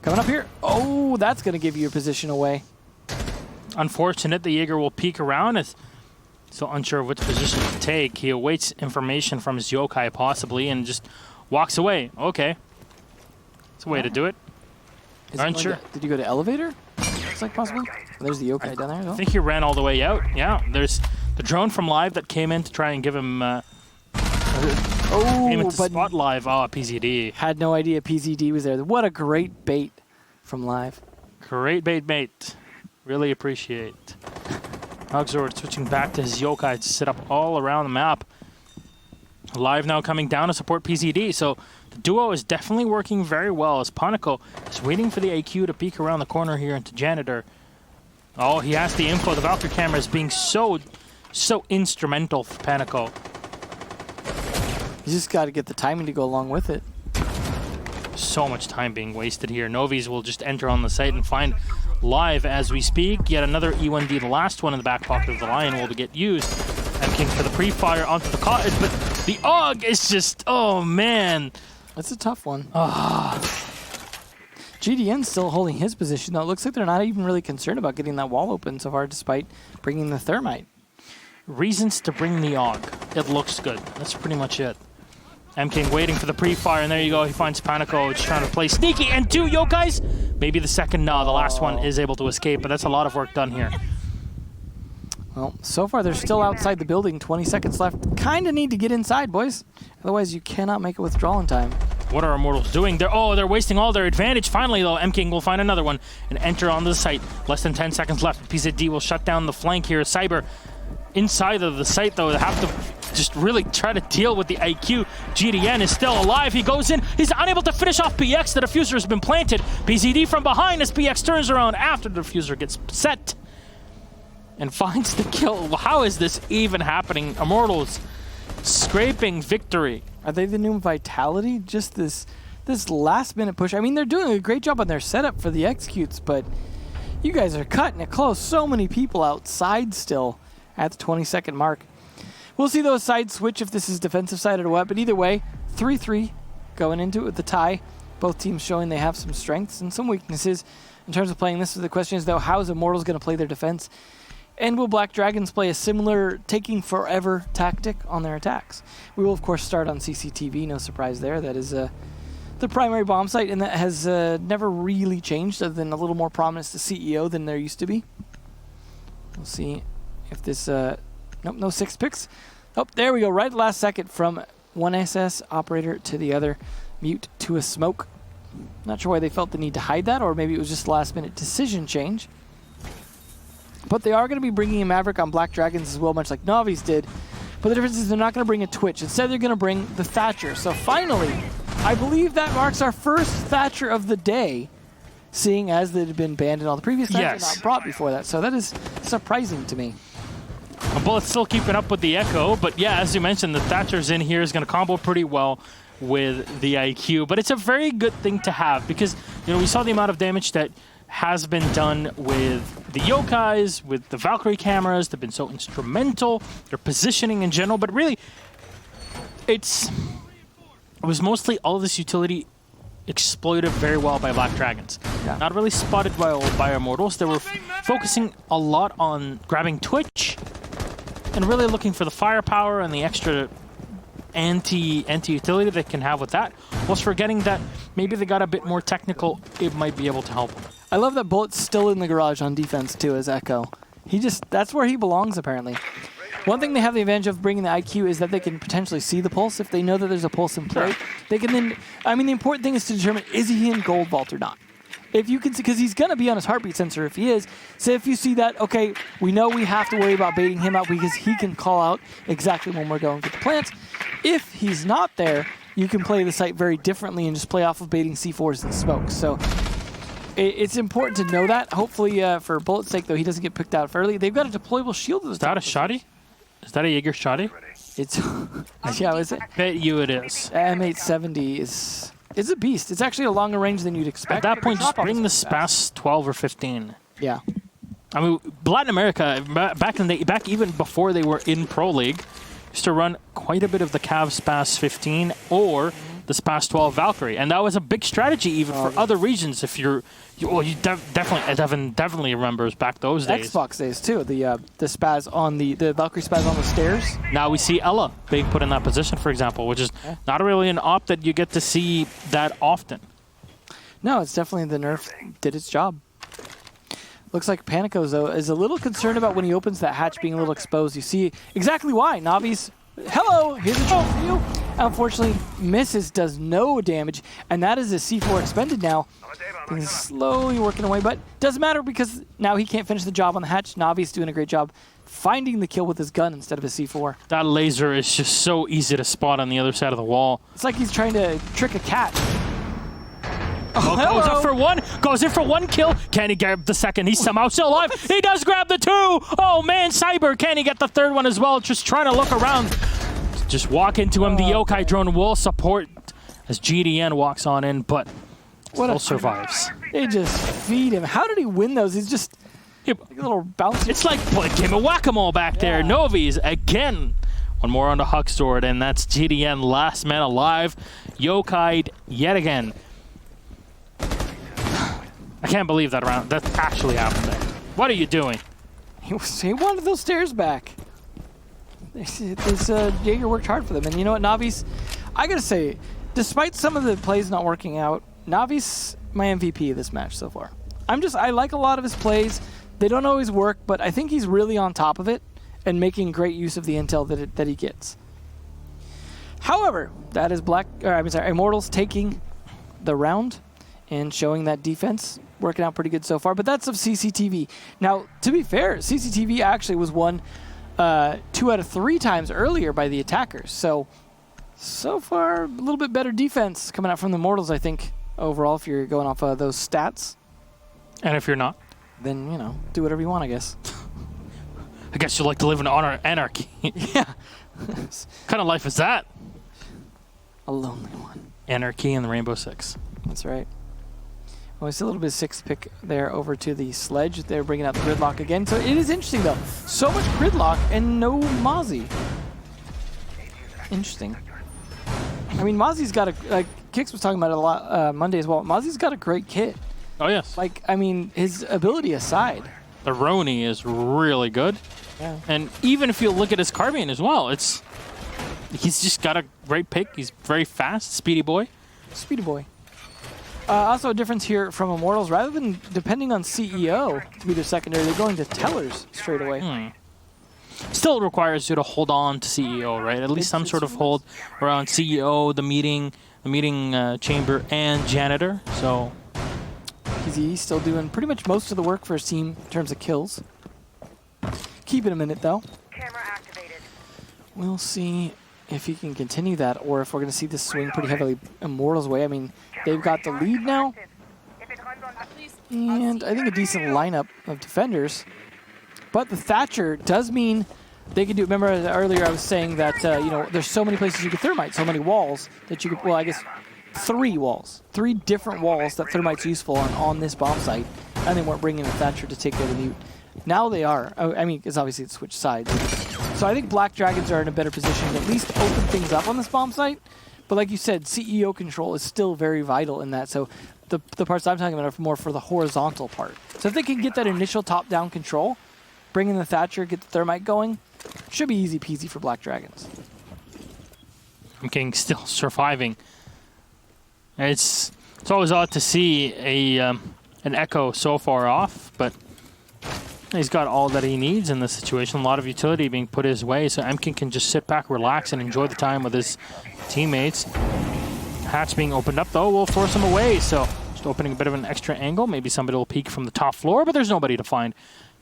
coming up here. Oh, that's going to give you your position away. Unfortunate, the Jaeger will peek around. It's still unsure of which position to take. He awaits information from his yokai possibly and just walks away. Okay. It's a way to do it. Unsure. Did you go to elevator? Looks like possible. There's the yokai down there. I think he ran all the way out. Yeah, there's the drone from Live that came in to try and give him came into spot Live. Oh, PZD. Had no idea PZD was there. What a great bait from Live. Great bait, mate. Really appreciate. Hogsword switching back to his yokai to sit up all around the map. Live now coming down to support PZD, so the duo is definitely working very well as Panico is waiting for the AQ to peek around the corner here into Janitor. Oh, he has the info. The Valkyrie camera is being so instrumental for Panico. You just got to get the timing to go along with it. So much time being wasted here. Novi's will just enter on the site and find Live as we speak. Yet another E1D, the last one in the back pocket of the Lion, will get used. M-King for the pre-fire onto the cottage, but the AUG is just, oh man. That's a tough one. GDN's still holding his position, though. It looks like they're not even really concerned about getting that wall open so far, despite bringing the Thermite. Reasons to bring the AUG. It looks good. That's pretty much it. M-King waiting for the pre-fire, and there you go. He finds Panico just trying to play sneaky, and 2 yokais. Maybe the second, no, the last one is able to escape, but that's a lot of work done here. Well, so far they're still outside the building. 20 seconds left. Kind of need to get inside, boys. Otherwise, you cannot make a withdrawal in time. What are Immortals doing? They're wasting all their advantage. Finally, though, M-King will find another one and enter on the site. Less than 10 seconds left. PZD will shut down the flank here. Cyber inside of the site, though, they have to just really try to deal with the IQ. GDN is still alive. He goes in. He's unable to finish off PX. The diffuser has been planted. PZD from behind as PX turns around after the diffuser gets set. and finds the kill. How is this even happening? Immortals scraping victory. Are they the new Vitality? Just this last-minute push. I mean, they're doing a great job on their setup for the executes, but you guys are cutting it close. So many people outside still at the 20-second mark. We'll see those sides switch if this is defensive side or what, but either way, 3-3 going into it with the tie. Both teams showing they have some strengths and some weaknesses in terms of playing this. So the question is, though, how is Immortals going to play their defense? And will Black Dragons play a similar taking forever tactic on their attacks? We will, of course, start on CCTV. No surprise there. That is the primary bomb site, and that has never really changed other than a little more prominence to CEO than there used to be. We'll see if this... nope, no 6 picks. Oh, there we go. Right last second from one SS operator to the other. Mute to a smoke. Not sure why they felt the need to hide that, or maybe it was just a last-minute decision change. But they are going to be bringing a Maverick on Black Dragons as well, much like Navi's did. But the difference is they're not going to bring a Twitch. Instead, they're going to bring the Thatcher. So finally, I believe that marks our first Thatcher of the day, seeing as they had been banned in all the previous times and not brought before that. So that is surprising to me. Bullet's still keeping up with the Echo, but yeah, as you mentioned, the Thatcher's in here is going to combo pretty well with the IQ. But it's a very good thing to have because, you know, we saw the amount of damage that has been done with the Yokais, with the Valkyrie cameras. They've been so instrumental, their positioning in general, but really, it was mostly all of this utility exploited very well by Black Dragons. Yeah. Not really spotted by Immortals. They were focusing a lot on grabbing Twitch and really looking for the firepower and the extra anti-utility they can have with that, whilst forgetting that maybe they got a bit more technical, it might be able to help them. I love that Bullet's still in the garage on defense too as Echo. That's where he belongs apparently. One thing they have the advantage of bringing the IQ is that they can potentially see the pulse. If they know that there's a pulse in play, they can then, I mean, the important thing is to determine, is he in gold vault or not? If you can see, because he's going to be on his heartbeat sensor if he is. So if you see that, okay, we know we have to worry about baiting him out because he can call out exactly when we're going to the plants. If he's not there, you can play the site very differently and just play off of baiting C4s and smoke. So it's important to know that. Hopefully, for Bullet's sake, though, he doesn't get picked out early. They've got a deployable shield. Is that a shoddy? Is that a Jaeger shoddy? It's yeah, is it? Bet you it is. M870 is a beast. It's actually a longer range than you'd expect. At that point, just bring the SPAS 12 or 15. Yeah. I mean, Latin America, back even before they were in Pro League, used to run quite a bit of the Cav SPAS 15 or the SPAS 12 Valkyrie, and that was a big strategy even for other regions. If definitely remembers back those days. Xbox days too. The SPAS on the Valkyrie SPAS on the stairs. Now we see Ella being put in that position, for example, which is not really an op that you get to see that often. No, it's definitely the nerf did its job. Looks like Panico's, though, is a little concerned about when he opens that hatch being a little exposed. You see exactly why. Navi's, hello, here's a shot for you. Unfortunately, misses, does no damage, and that is a C4 expended now. He's slowly working away, but doesn't matter because now he can't finish the job on the hatch. Navi's doing a great job finding the kill with his gun instead of a C4. That laser is just so easy to spot on the other side of the wall. It's like he's trying to trick a cat. Goes up for one, goes in for one kill. Can he grab the second? He's somehow still alive. He does grab the 2. Oh man, Cyber, can he get the 3rd one as well? Just trying to look around. Just walk into him. The Yokai drone will support as GDN walks on in, but still survives. They just feed him. How did he win those? He's just like a little bouncy. It's like a game of whack-a-mole back there. Novi's again. One more on the Huck sword, and that's GDN, last man alive. Yokai yet again. I can't believe that actually happened there. What are you doing? He wanted those stairs back. This Jaeger worked hard for them. And you know what, Navi's, I gotta say, despite some of the plays not working out, Navi's my MVP of this match so far. I like a lot of his plays. They don't always work, but I think he's really on top of it and making great use of the intel that he gets. However, that is Immortals taking the round and showing that defense working out pretty good so far, but that's of CCTV. Now, to be fair, CCTV actually was won 2 out of 3 times earlier by the attackers. So far, a little bit better defense coming out from the Immortals, I think, overall, if you're going off those stats. And if you're not? Then, do whatever you want, I guess. I guess you like to live in anarchy. Yeah. What kind of life is that? A lonely one. Anarchy in the Rainbow Six. That's right. Well, we see a little bit of 6th pick there over to the Sledge. They're bringing out the gridlock again. So it is interesting, though. So much gridlock and no Mozzie. Interesting. I mean, Mozzie's got a... Like, Kix was talking about it a lot Monday as well. Mozzie's got a great kit. Oh, yes. Like, I mean, his ability aside. The Roni is really good. Yeah. And even if you look at his carbine as well, he's just got a great pick. He's very fast, speedy boy. Speedy boy. Also a difference here from Immortals. Rather than depending on CEO to be their secondary, they're going to Tellers straight away. Still requires you to hold on to CEO, right? At least some sort of hold around CEO, the meeting chamber, and janitor. So He's still doing pretty much most of the work for his team in terms of kills. Keep it a minute, though. Camera activated. We'll see if he can continue that, or if we're going to see this swing pretty heavily Immortals' way. I mean, they've got the lead now, and I think a decent lineup of defenders. But the Thatcher does mean they can do. Remember earlier I was saying that you know, there's so many places you could thermite, so many walls that you could. Well, I guess 3 walls, 3 different walls that thermite's useful on this bomb site, and they weren't bringing the Thatcher to take out the mute. Now they are. I mean, because obviously it's switched sides. So I think Black Dragons are in a better position to at least open things up on this bomb site. But like you said, CEO control is still very vital in that. So the parts I'm talking about are more for the horizontal part. So if they can get that initial top-down control, bring in the Thatcher, get the thermite going, should be easy peasy for Black Dragons. I'm King still surviving. It's always odd to see an Echo so far off, but he's got all that he needs in this situation. A lot of utility being put his way, so Emkin can just sit back, relax, and enjoy the time with his teammates. Hatch being opened up, though, will force him away. So just opening a bit of an extra angle. Maybe somebody will peek from the top floor, but there's nobody to find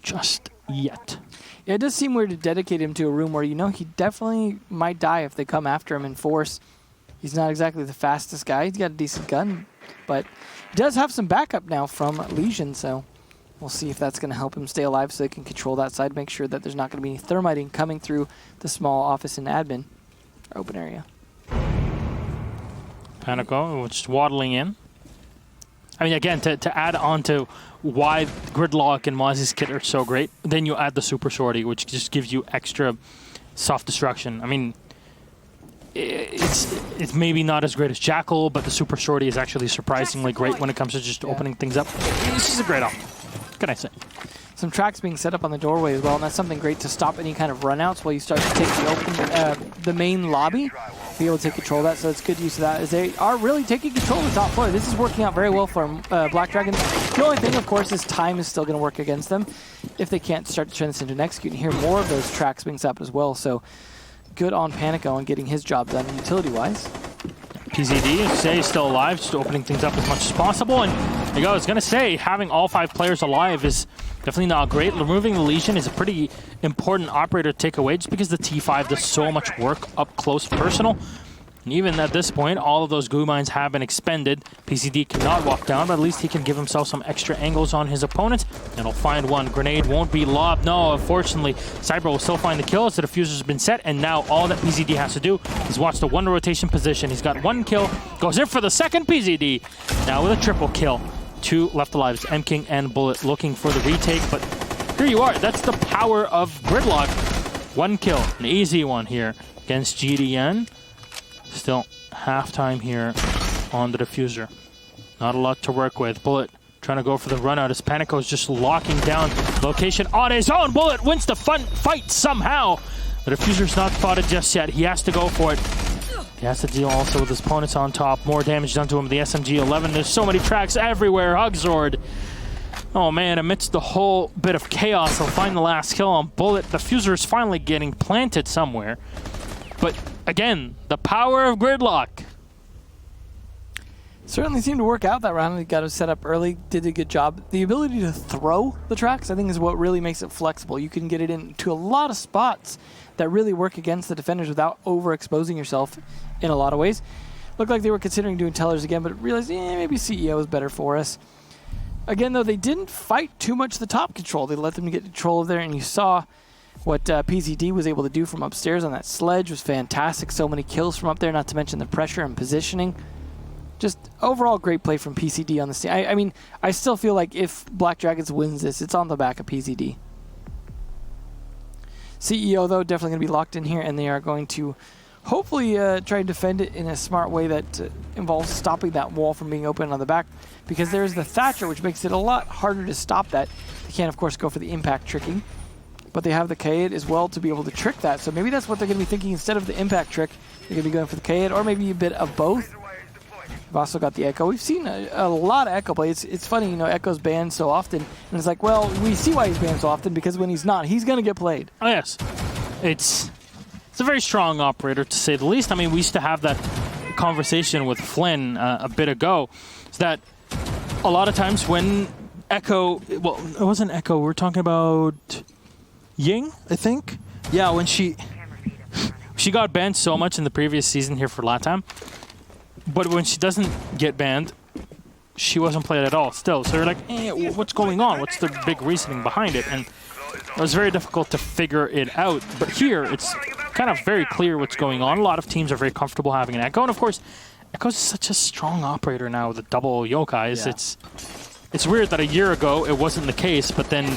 just yet. Yeah, it does seem weird to dedicate him to a room where you know he definitely might die if they come after him in force. He's not exactly the fastest guy. He's got a decent gun, but he does have some backup now from Legion, so we'll see if that's going to help him stay alive so they can control that side, make sure that there's not going to be any thermiting coming through the small office and admin open area. Panico just waddling in. I mean, again, to add on to why Gridlock and Mozzie's kit are so great, then you add the Super Shorty, which just gives you extra soft destruction. I mean, it's maybe not as great as Jackal, but the Super Shorty is actually surprisingly great when it comes to just opening things up. This is a great option. What can I say? Some tracks being set up on the doorway as well, and that's something great to stop any kind of runouts while you start to take the main lobby. Be able to take control of that, so it's good use of that as they are really taking control of the top floor. This is working out very well for Black Dragons. The only thing, of course, is time is still going to work against them if they can't start to turn this into an execute and hear more of those tracks being set up as well. So good on Panico on getting his job done utility-wise. PZD, say, is still alive, just opening things up as much as possible. And there you go, I was going to say, having all 5 players alive is definitely not great. Removing the Legion is a pretty important operator to take away just because the T5 does so much work up close personal. And even at this point, all of those goo mines have been expended. PCD cannot walk down, but at least he can give himself some extra angles on his opponent. And he'll find one. Grenade won't be lobbed. No, unfortunately, Cyber will still find the kill as the diffuser's been set. And now all that PZD has to do is watch the 1 rotation position. He's got 1 kill. Goes in for the second PZD. Now with a triple kill. 2 left alive. M-King and Bullet looking for the retake. But here you are. That's the power of Gridlock. 1 kill. An easy one here against GDN. Still halftime here on the diffuser. Not a lot to work with. Bullet trying to go for the run out as Panico is just locking down location on his own. Bullet wins the fight somehow. The diffuser's not spotted just yet. He has to go for it. He has to deal also with his opponents on top. More damage done to him with the SMG-11. There's so many tracks everywhere. Hugzord. Oh man, amidst the whole bit of chaos, he'll find the last kill on Bullet. The diffuser is finally getting planted somewhere. But again, the power of Gridlock. Certainly seemed to work out that round. He got it set up early, did a good job. The ability to throw the tracks, I think, is what really makes it flexible. You can get it into a lot of spots that really work against the defenders without overexposing yourself in a lot of ways. Looked like they were considering doing tellers again, but realized, maybe CEO is better for us. Again, though, they didn't fight too much the top control. They let them get control of there, and you saw What PZD was able to do from upstairs on that sledge was fantastic. So many kills from up there, not to mention the pressure and positioning. Just overall great play from PCD on the scene. I mean, I still feel like if Black Dragons wins this, it's on the back of PZD. CEO, though, definitely going to be locked in here, and they are going to hopefully try and defend it in a smart way that involves stopping that wall from being open on the back, because there's the Thatcher, which makes it a lot harder to stop that. They can't, of course, go for the impact tricking, but they have the K8 as well to be able to trick that. So maybe that's what they're going to be thinking instead of the impact trick. They're going to be going for the K8, or maybe a bit of both. We've also got the Echo. We've seen a lot of Echo play. It's funny, you know, Echo's banned so often, and it's like, well, we see why he's banned so often, because when he's not, he's going to get played. Oh, yes. It's a very strong operator, to say the least. I mean, we used to have that conversation with Flynn a bit ago, is that a lot of times when Echo, well, it wasn't Echo, we were talking about Ying, I think? Yeah, when she got banned so much in the previous season here for LATAM, but when she doesn't get banned, she wasn't played at all still. So they're like, what's going on? What's the big reasoning behind it? And it was very difficult to figure it out. But here, it's kind of very clear what's going on. A lot of teams are very comfortable having an Echo. And of course, Echo's such a strong operator now with the double yokais. Yeah. It's weird that a year ago it wasn't the case, but then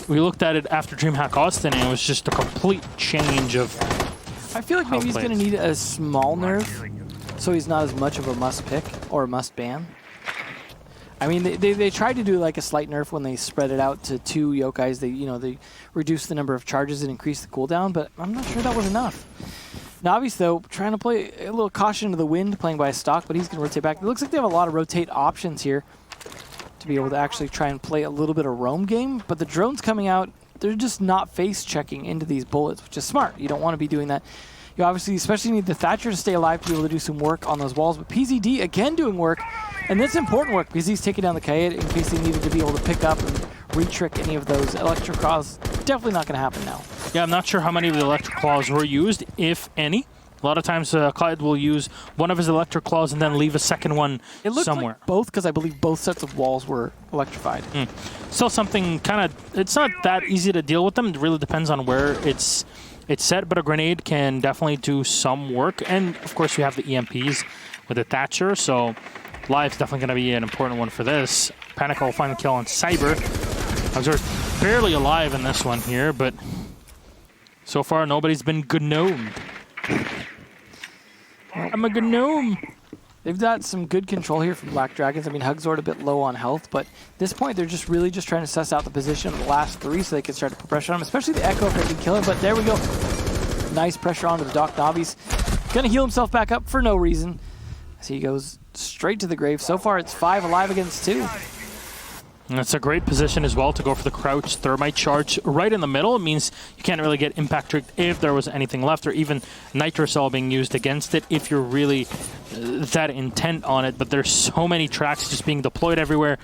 we looked at it after DreamHack Austin, and it was just a complete change of I feel like maybe he's going to need a small nerf, so he's not as much of a must pick or a must ban. I mean, they tried to do like a slight nerf when they spread it out to 2 yokais. They reduced the number of charges and increased the cooldown, but I'm not sure that was enough. Navi's, though, trying to play a little caution to the wind, playing by a stock, but he's going to rotate back. It looks like they have a lot of rotate options here to be able to actually try and play a little bit of roam game, but the drones coming out, they're just not face checking into these bullets, which is smart. You don't want to be doing that. You obviously especially need the Thatcher to stay alive to be able to do some work on those walls, but PZD again doing work, and that's important work because he's taking down the K8 in case he needed to be able to pick up and re-trick any of those electric claws. Definitely not going to happen now. Yeah, I'm not sure how many of the electric claws were used, if any. A lot of times Clyde will use one of his electric claws and then leave a second one it looked somewhere. Like both, because I believe both sets of walls were electrified. Still something kind of, it's not that easy to deal with them. It really depends on where it's set, but a grenade can definitely do some work. And of course we have the EMPs with the Thatcher, so Live's definitely going to be an important one for this. Panic will find the kill on Cyber. Hugsor barely alive in this one here, but so far nobody's been gnomed. I'm a gnome. They've got some good control here from Black Dragons. I mean, Hugzord a bit low on health, but at this point, they're just really just trying to suss out the position of the last 3 so they can start to put pressure on him, especially the Echo if they can kill him, but there we go. Nice pressure onto the Doc. Navi's gonna heal himself back up for no reason as he goes straight to the grave. So far, it's 5 alive against 2. And that's a great position as well to go for the crouch thermite charge right in the middle. It means you can't really get impact tricked if there was anything left, or even nitro cell being used against it if you're really that intent on it. But there's so many tracks just being deployed everywhere,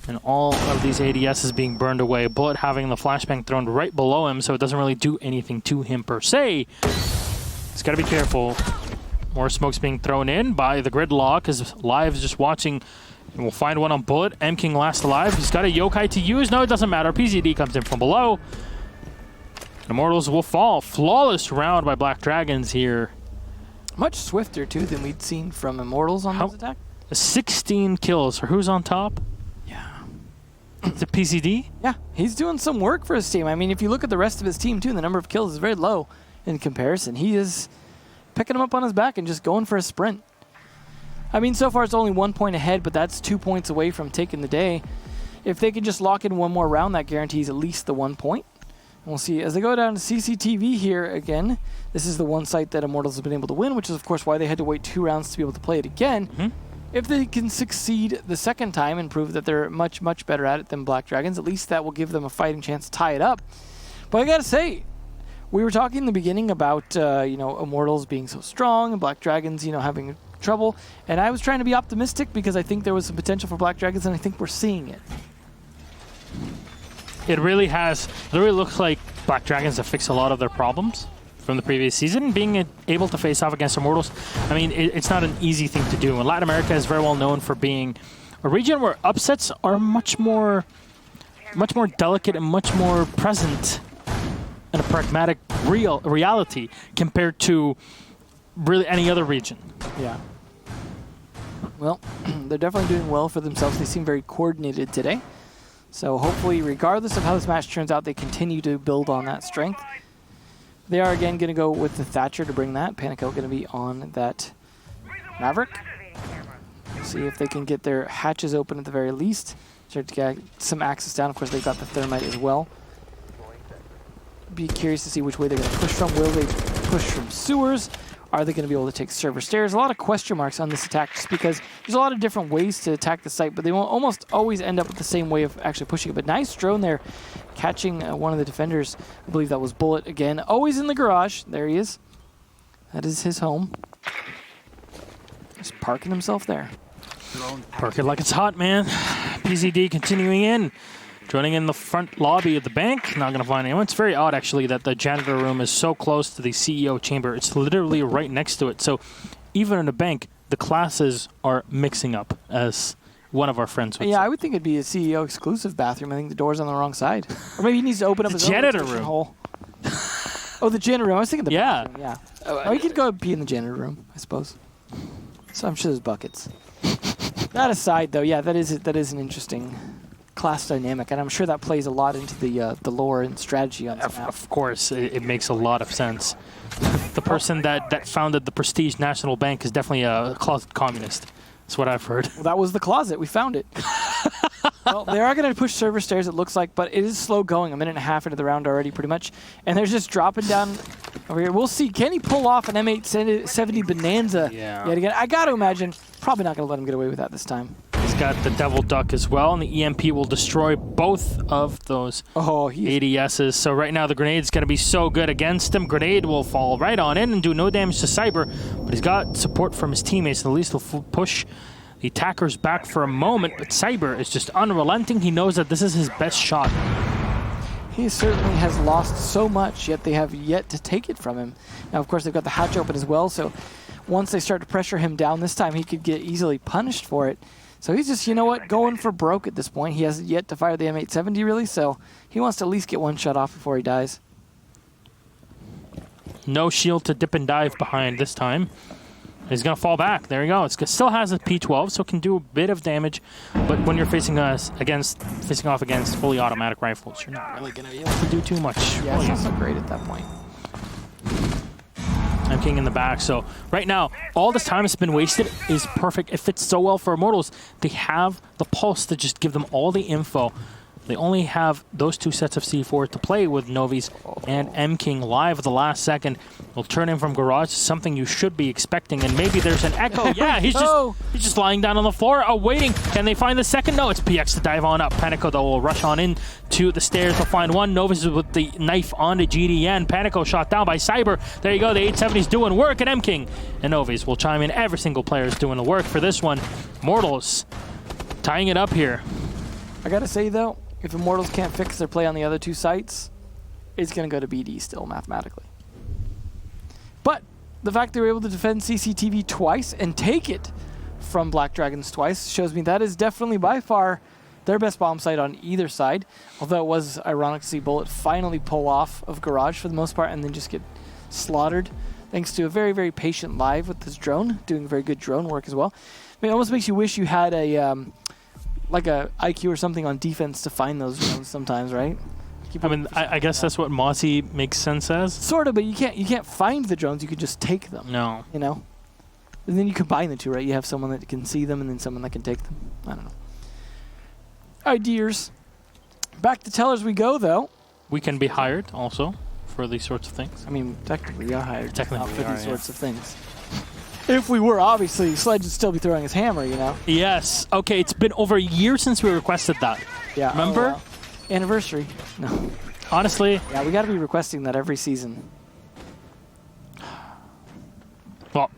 and all of these ADSs being burned away. Bullet having the flashbang thrown right below him, so it doesn't really do anything to him per se. He's got to be careful. More smokes being thrown in by the Gridlock as Live is just watching. And we'll find one on Bullet. M-King last alive. He's got a yokai to use. No, it doesn't matter. PZD comes in from below. And Immortals will fall. Flawless round by Black Dragons here. Much swifter, too, than we'd seen from Immortals on this attack. 16 kills. Or who's on top? Yeah. Is it PZD? Yeah, he's doing some work for his team. I mean, if you look at the rest of his team, too, the number of kills is very low in comparison. He is picking him up on his back and just going for a sprint. I mean, so far it's only 1 point ahead, but that's 2 points away from taking the day. If they can just lock in one more round, that guarantees at least the 1 point. And we'll see as they go down to CCTV here again. This is the one site that Immortals have been able to win, which is, of course, why they had to wait 2 rounds to be able to play it again. If they can succeed the second time and prove that they're much, much better at it than Black Dragons, at least that will give them a fighting chance to tie it up. But I gotta say, we were talking in the beginning about, Immortals being so strong and Black Dragons, having trouble, and I was trying to be optimistic because I think there was some potential for Black Dragons, and I think we're seeing it. It really has. It really looks like Black Dragons have fixed a lot of their problems from the previous season. Being able to face off against Immortals, I mean, it's not an easy thing to do. And Latin America is very well known for being a region where upsets are much more delicate and much more present and a pragmatic reality compared to really any other region. Yeah. Well, they're definitely doing well for themselves. They seem very coordinated today. So hopefully, regardless of how this match turns out, they continue to build on that strength. They are, again, going to go with the Thatcher to bring that. Panico going to be on that Maverick. See if they can get their hatches open at the very least. Start to get some access down. Of course, they've got the Thermite as well. Be curious to see which way they're going to push from. Will they push from sewers? Are they going to be able to take server stairs? A lot of question marks on this attack just because there's a lot of different ways to attack the site, but they will almost always end up with the same way of actually pushing it. But nice drone there, catching one of the defenders. I believe that was Bullet again. Always in the garage. There he is. That is his home. Just parking himself there. Park it like it's hot, man. PZD continuing in. Joining in the front lobby of the bank. Not going to find anyone. It's very odd, actually, that the janitor room is so close to the CEO chamber. It's literally right next to it. So even in a bank, the classes are mixing up, as one of our friends would say. Yeah, I would think it'd be a CEO exclusive bathroom. I think the door's on the wrong side. Or maybe he needs to open up his janitor own room. Hole. Oh, the janitor room. I was thinking the bathroom. Yeah. Oh, you could go pee in the janitor room, I suppose. So I'm sure there's buckets. That aside, though, yeah, that is an interesting class dynamic, and I'm sure that plays a lot into the lore and strategy on this map. Of course, it makes a lot of sense. The person that founded the Prestige National Bank is definitely a closet communist. That's what I've heard. Well, that was the closet. We found it. Well, they are going to push server stairs, it looks like, but it is slow going. A minute and a half into the round already, pretty much. And they're just dropping down over here. We'll see. Can he pull off an M870 Bonanza yet again? I got to imagine. Probably not going to let him get away with that this time. He's got the Devil Duck as well, and the EMP will destroy both of those ADSs. So right now the grenade's going to be so good against him. Grenade will fall right on in and do no damage to Cyber, but he's got support from his teammates, and at least he'll push the attackers back for a moment, but Cyber is just unrelenting. He knows that this is his best shot. He certainly has lost so much, yet they have yet to take it from him. Now, of course, they've got the hatch open as well, so once they start to pressure him down this time, he could get easily punished for it. So he's just, you know what, going for broke at this point. He hasn't yet to fire the M870, really, so he wants to at least get one shot off before he dies. No shield to dip and dive behind this time. He's going to fall back. There you go. It still has a P12, so it can do a bit of damage. But when you're facing off against fully automatic rifles, you're not really going to be able to do too much. Yeah, it's not so great at that point. I'm king in the back. So right now, all this time that's been wasted is perfect. It fits so well for Immortals. They have the pulse to just give them all the info. They only have those two sets of C4 to play with Novi's and M-King live at the last second. Will turn in from garage, something you should be expecting, and maybe there's an echo. Yeah, he's just lying down on the floor, awaiting. Can they find the second? No, it's PX to dive on up. Panico, though, will rush on in to the stairs to find one. Novi's is with the knife onto GDN. Panico shot down by Cyber. There you go, the 870's doing work, and M-King and Novi's will chime in. Every single player is doing the work for this one. Immortals tying it up here. I gotta say, though, if Immortals can't fix their play on the other two sites, it's going to go to BD still, mathematically. But the fact they were able to defend CCTV twice and take it from Black Dragons twice shows me that is definitely by far their best bomb site on either side. Although it was ironic to see Bullet finally pull off of Garage for the most part and then just get slaughtered thanks to a very, very patient live with this drone, doing very good drone work as well. I mean, it almost makes you wish you had a... like a IQ or something on defense to find those drones sometimes, right? I mean, I guess that's what Mossy makes sense as. Sort of, but you can't find the drones. You could just take them. No. You know? And then you combine the two, right? You have someone that can see them and then someone that can take them. I don't know. All right, dears. Back to Tellers we go, though. We can be hired also for these sorts of things. I mean, technically we are hired technically for these sorts of things. If we were, obviously, Sledge would still be throwing his hammer, you know? Yes. Okay, it's been over a year since we requested that. Yeah. Remember? Oh, wow. Anniversary. No. Honestly. Yeah, we got to be requesting that every season. Well,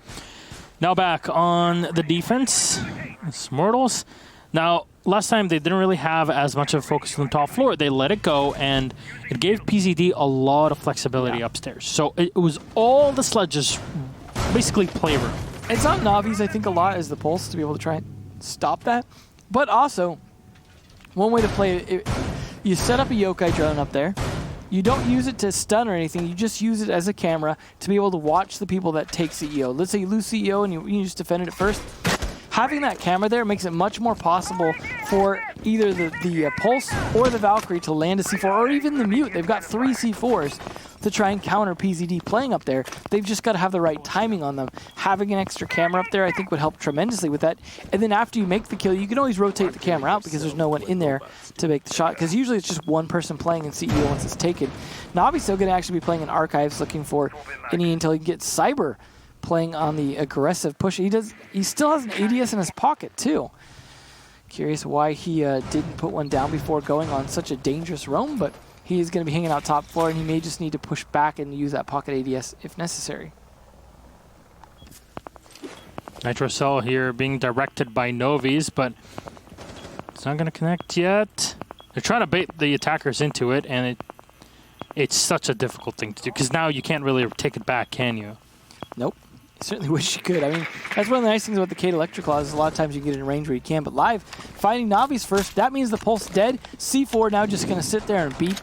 now back on the defense. It's Immortals. Now, last time they didn't really have as much of a focus on the top floor. They let it go, and it gave PZD a lot of flexibility upstairs. So it was all the Sledge's basically playroom. It's on Navi's, I think, a lot as the pulse to be able to try and stop that. But also, one way to play it, you set up a yokai drone up there, you don't use it to stun or anything. You just use it as a camera to be able to watch the people that take CEO. Let's say you lose CEO and you just defended it first. Having that camera there makes it much more possible for either the Pulse or the Valkyrie to land a C4, or even the Mute. They've got 3 C4s to try and counter PZD playing up there. They've just got to have the right timing on them. Having an extra camera up there, I think, would help tremendously with that. And then after you make the kill, you can always rotate the camera out because there's no one in there to make the shot, because usually it's just one person playing in CEO once it's taken. Navi's still going to actually be playing in Archives, looking for any until he can get Cyber playing on the aggressive push. He still has an ADS in his pocket too. Curious why he didn't put one down before going on such a dangerous roam, but he's going to be hanging out top floor, and he may just need to push back and use that pocket ADS if necessary. Nitrocell here being directed by Novi's, but it's not going to connect yet. They're trying to bait the attackers into it, and it's such a difficult thing to do, because now you can't really take it back, can you? Nope. I certainly wish you could. I mean, that's one of the nice things about the Kate Electroclaw is a lot of times you get in range where you can, but live, finding Navi's first, that means the Pulse dead. C4 now just going to sit there and beat.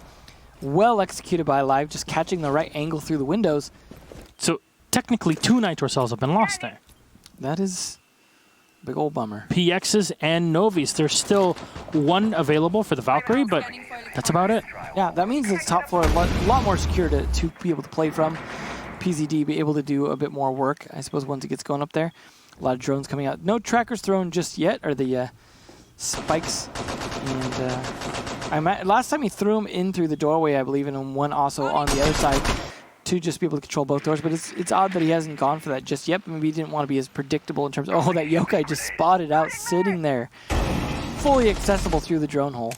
Well executed by Live, just catching the right angle through the windows. So technically 2 Nitro cells have been lost there. That is a big old bummer. PXs and Novi's. There's still 1 available for the Valkyrie, but that's about it. Yeah, that means it's top floor a lot more secure to be able to play from. PZD be able to do a bit more work, I suppose, once it gets going up there. A lot of drones coming out. No trackers thrown just yet, or the spikes. And last time he threw them in through the doorway, I believe, and one also on the other side to just be able to control both doors. But it's odd that he hasn't gone for that just yet. But maybe he didn't want to be as predictable in terms of, oh, that yokai just spotted out sitting there. Fully accessible through the drone hole.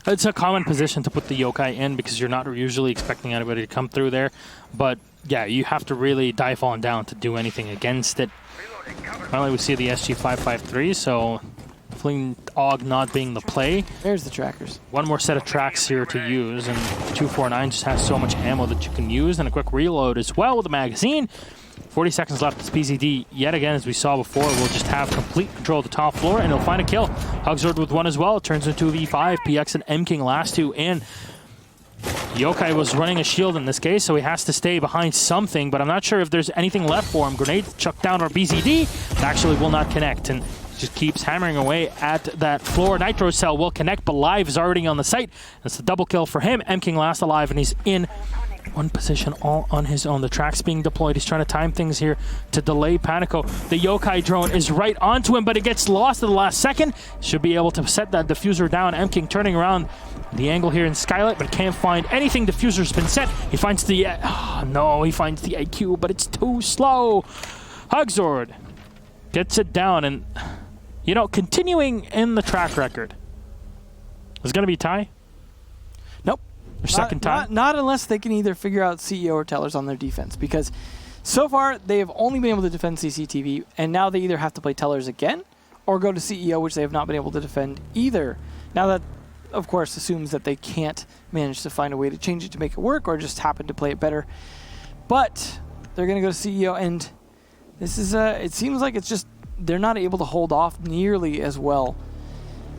It's a common position to put the yokai in because you're not usually expecting anybody to come through there. But yeah, you have to really dive on down to do anything against it. Finally, we see the SG553, so Fling Og not being the play. There's the trackers. One more set of tracks here to use, and 249 just has so much ammo that you can use, and a quick reload as well with the magazine. 40 seconds left. This PZD, yet again, as we saw before, will just have complete control of the top floor, and he'll find a kill. Hugzord with 1 as well. It turns into a V5. PX and M-King last 2, and Yokai was running a shield in this case, so he has to stay behind something, but I'm not sure if there's anything left for him. Grenade chucked down our BZD. Actually will not connect, and just keeps hammering away at that floor. Nitro Cell will connect, but Live is already on the site. That's a double kill for him. M-King last alive, and he's in one position all on his own. The track's being deployed. He's trying to time things here to delay Panico. The Yokai drone is right onto him, but it gets lost at the last second. Should be able to set that diffuser down. M-King turning around the angle here in Skylight, but can't find anything. Diffuser's been set. He finds the... no, he finds the IQ, but it's too slow. Hugzord gets it down, and, you know, continuing in the track record. Is it going to be tie? Nope. Second time? Not unless they can either figure out CEO or tellers on their defense, because so far they have only been able to defend CCTV, and now they either have to play tellers again or go to CEO, which they have not been able to defend either. Now that, of course, assumes that they can't manage to find a way to change it to make it work, or just happen to play it better. But they're going to go to CEO, and this is it seems like it's just they're not able to hold off nearly as well.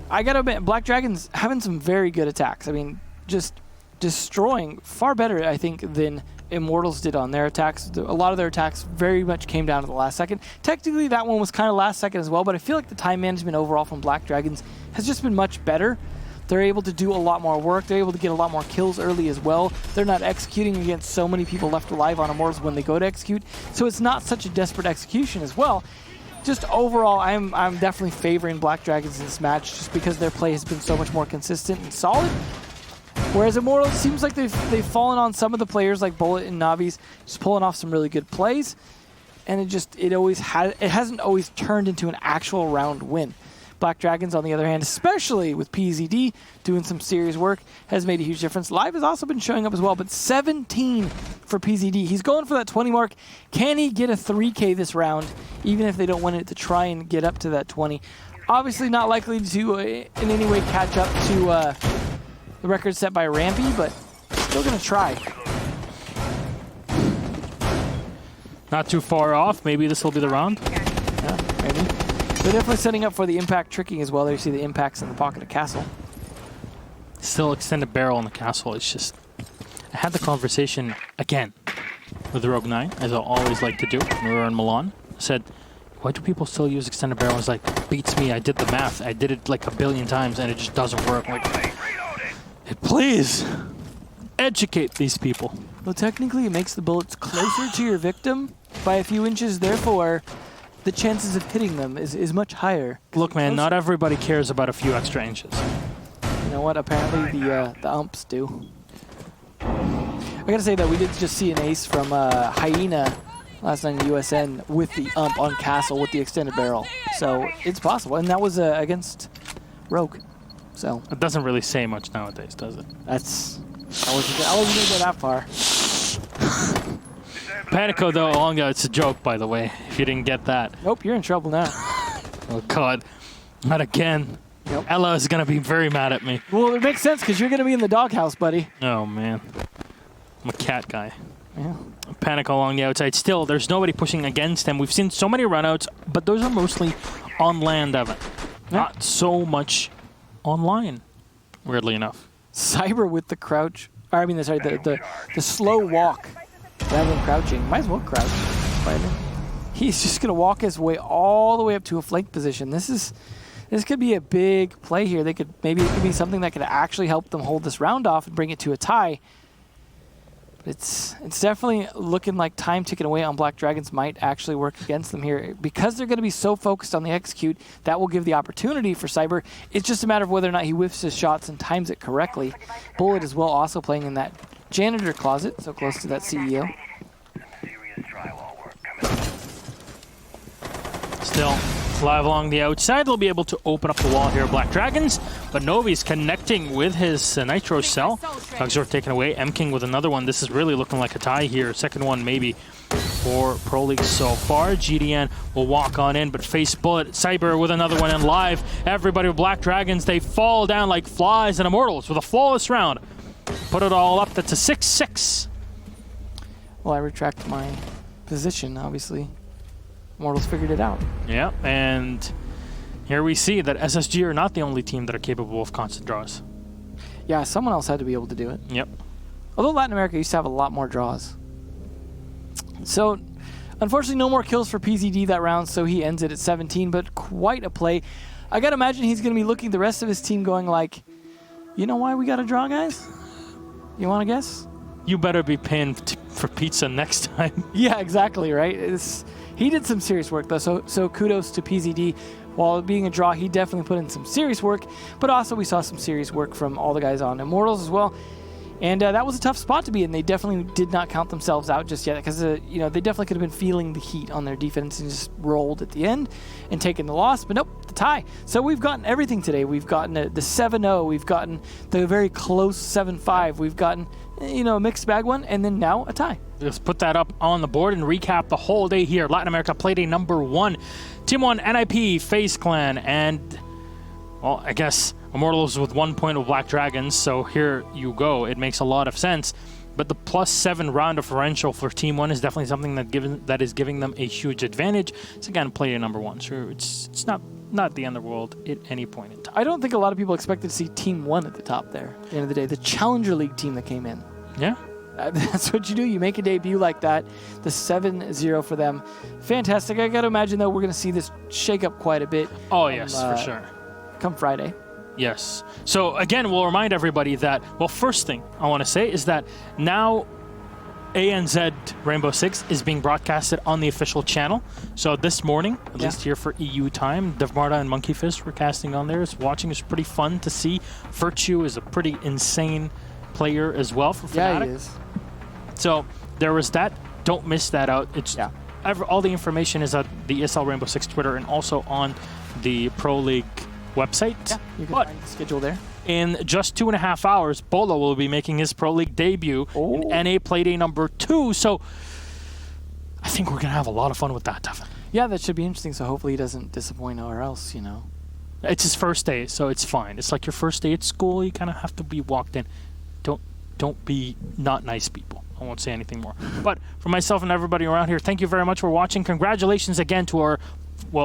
I got to admit, Black Dragon's having some very good attacks. I mean, just destroying far better, I think, than Immortals did on their attacks. A lot of their attacks very much came down to the last second. Technically, that one was kind of last second as well, but I feel like the time management overall from Black Dragons has just been much better. They're able to do a lot more work. They're able to get a lot more kills early as well. They're not executing against so many people left alive on Immortals when they go to execute, so it's not such a desperate execution as well. Just overall, I'm definitely favoring Black Dragons in this match just because their play has been so much more consistent and solid. Whereas Immortals seems like they've fallen on some of the players like Bullet and Navi's, just pulling off some really good plays, and it hasn't always turned into an actual round win. Black Dragons, on the other hand, especially with PZD doing some serious work, has made a huge difference. Live has also been showing up as well, but 17 for PZD. He's going for that 20 mark. Can he get a 3K this round, even if they don't win it, to try and get up to that 20? Obviously not likely to in any way catch up to the record set by Rampy, but still going to try. Not too far off. Maybe this will be the round. Yeah, maybe. They're definitely setting up for the impact tricking as well. There you see the impacts in the pocket of Castle. Still extended barrel in the Castle. It's just I had the conversation again with Rogue 9, as I always like to do when we were in Milan. I said, why do people still use extended barrel? I was like, beats me. I did the math. I did it like a billion times, and it just doesn't work. I'm like, please, educate these people. Well, technically, it makes the bullets closer to your victim by a few inches. Therefore, the chances of hitting them is much higher. Look, man, not everybody cares about a few extra inches. You know what? Apparently, the umps do. I gotta say that we did just see an ace from Hyena last night in USN with the ump on Castle with the extended barrel. So it's possible, and that was against Rogue. So it doesn't really say much nowadays, does it? I wasn't gonna go that far. Panico, though, along it's a joke, by the way, if you didn't get that. Nope, you're in trouble now. Oh, God. Not again. Nope. Ella is going to be very mad at me. Well, it makes sense, because you're going to be in the doghouse, buddy. Oh, man. I'm a cat guy. Yeah. Panico along the outside. Still, there's nobody pushing against him. We've seen so many runouts, but those are mostly on land, Evan. Yeah. Not so much online, weirdly enough. Cyber with the crouch. Or, I mean, sorry, the slow walk rather than crouching. Might as well crouch. He's just going to walk his way all the way up to a flank position. This could be a big play here. Maybe it could be something that could actually help them hold this round off and bring it to a tie. But it's definitely looking like time ticking away on Black Dragons might actually work against them here. Because they're going to be so focused on the execute, that will give the opportunity for Cyber. It's just a matter of whether or not he whiffs his shots and times it correctly. Bullet as well also playing in that janitor closet, so close to that CEO. Still live along the outside. They'll be able to open up the wall here, Black Dragons. But Novi's connecting with his Nitro cell. Tugsor taken away. M-King with another one. This is really looking like a tie here. Second one maybe for Pro League so far. GDN will walk on in, but face Bullet. Cyber with another one in live. Everybody with Black Dragons, they fall down like flies and Immortals with a flawless round. Put it all up. That's a 6-6. Well, I retract my position, obviously. Immortals figured it out. Yeah, and here we see that SSG are not the only team that are capable of constant draws. Yeah, someone else had to be able to do it. Yep. Although Latin America used to have a lot more draws. So, unfortunately, no more kills for PZD that round, so he ends it at 17, but quite a play. I gotta imagine he's gonna be looking at the rest of his team going like, you know why we got a draw, guys? You wanna guess? You better be paying for pizza next time. Yeah, exactly, right? He did some serious work, though, so kudos to PZD. While being a draw, he definitely put in some serious work, but also we saw some serious work from all the guys on Immortals as well. And that was a tough spot to be in. They definitely did not count themselves out just yet, because they definitely could have been feeling the heat on their defense and just rolled at the end and taken the loss, but nope, the tie. So we've gotten everything today. We've gotten the 7-0, we've gotten the very close 7-5, we've gotten a mixed bag one, and then now a tie. Let's put that up on the board and recap the whole day here. Latin America played a number 1. Team 1, NIP, FaZe Clan, and, well, I guess Immortals with 1 point with Black Dragons, so here you go. It makes a lot of sense. But the +7 round differential for Team 1 is definitely something that is giving them a huge advantage. It's, again, played a number 1, so it's not the end of the world at any point in time. I don't think a lot of people expected to see Team 1 at the top there at the end of the day. The Challenger League team that came in. Yeah. That's what you do. You make a debut like that. The 7-0 for them. Fantastic. I got to imagine, though, we're going to see this shake up quite a bit. Oh, yes, for sure. Come Friday. Yes. So, again, we'll remind everybody that, well, first thing I want to say is that now ANZ Rainbow Six is being broadcasted on the official channel. So this morning, at least here for EU time, Devmarta and Monkeyfist were casting on there. Watching is pretty fun to see. Virtue is a pretty insane player as well for Fnatic. Yeah, he is. So there was that. Don't miss that out. It's all the information is at the ESL Rainbow Six Twitter and also on the Pro League website. Yeah, you can find the schedule there. In just 2.5 hours, Bolo will be making his Pro League debut in NA Playday number 2. So I think we're going to have a lot of fun with that, Devin. Yeah, that should be interesting. So hopefully he doesn't disappoint or else, It's his first day, so it's fine. It's like your first day at school. You kind of have to be walked in. Don't be not nice people. I won't say anything more. But for myself and everybody around here, thank you very much for watching. Congratulations again to our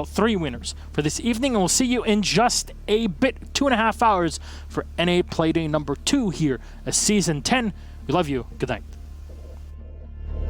3 winners for this evening, and we'll see you in just a bit. 2.5 hours for NA Playday number 2 here as Season 10 We love you. Good night.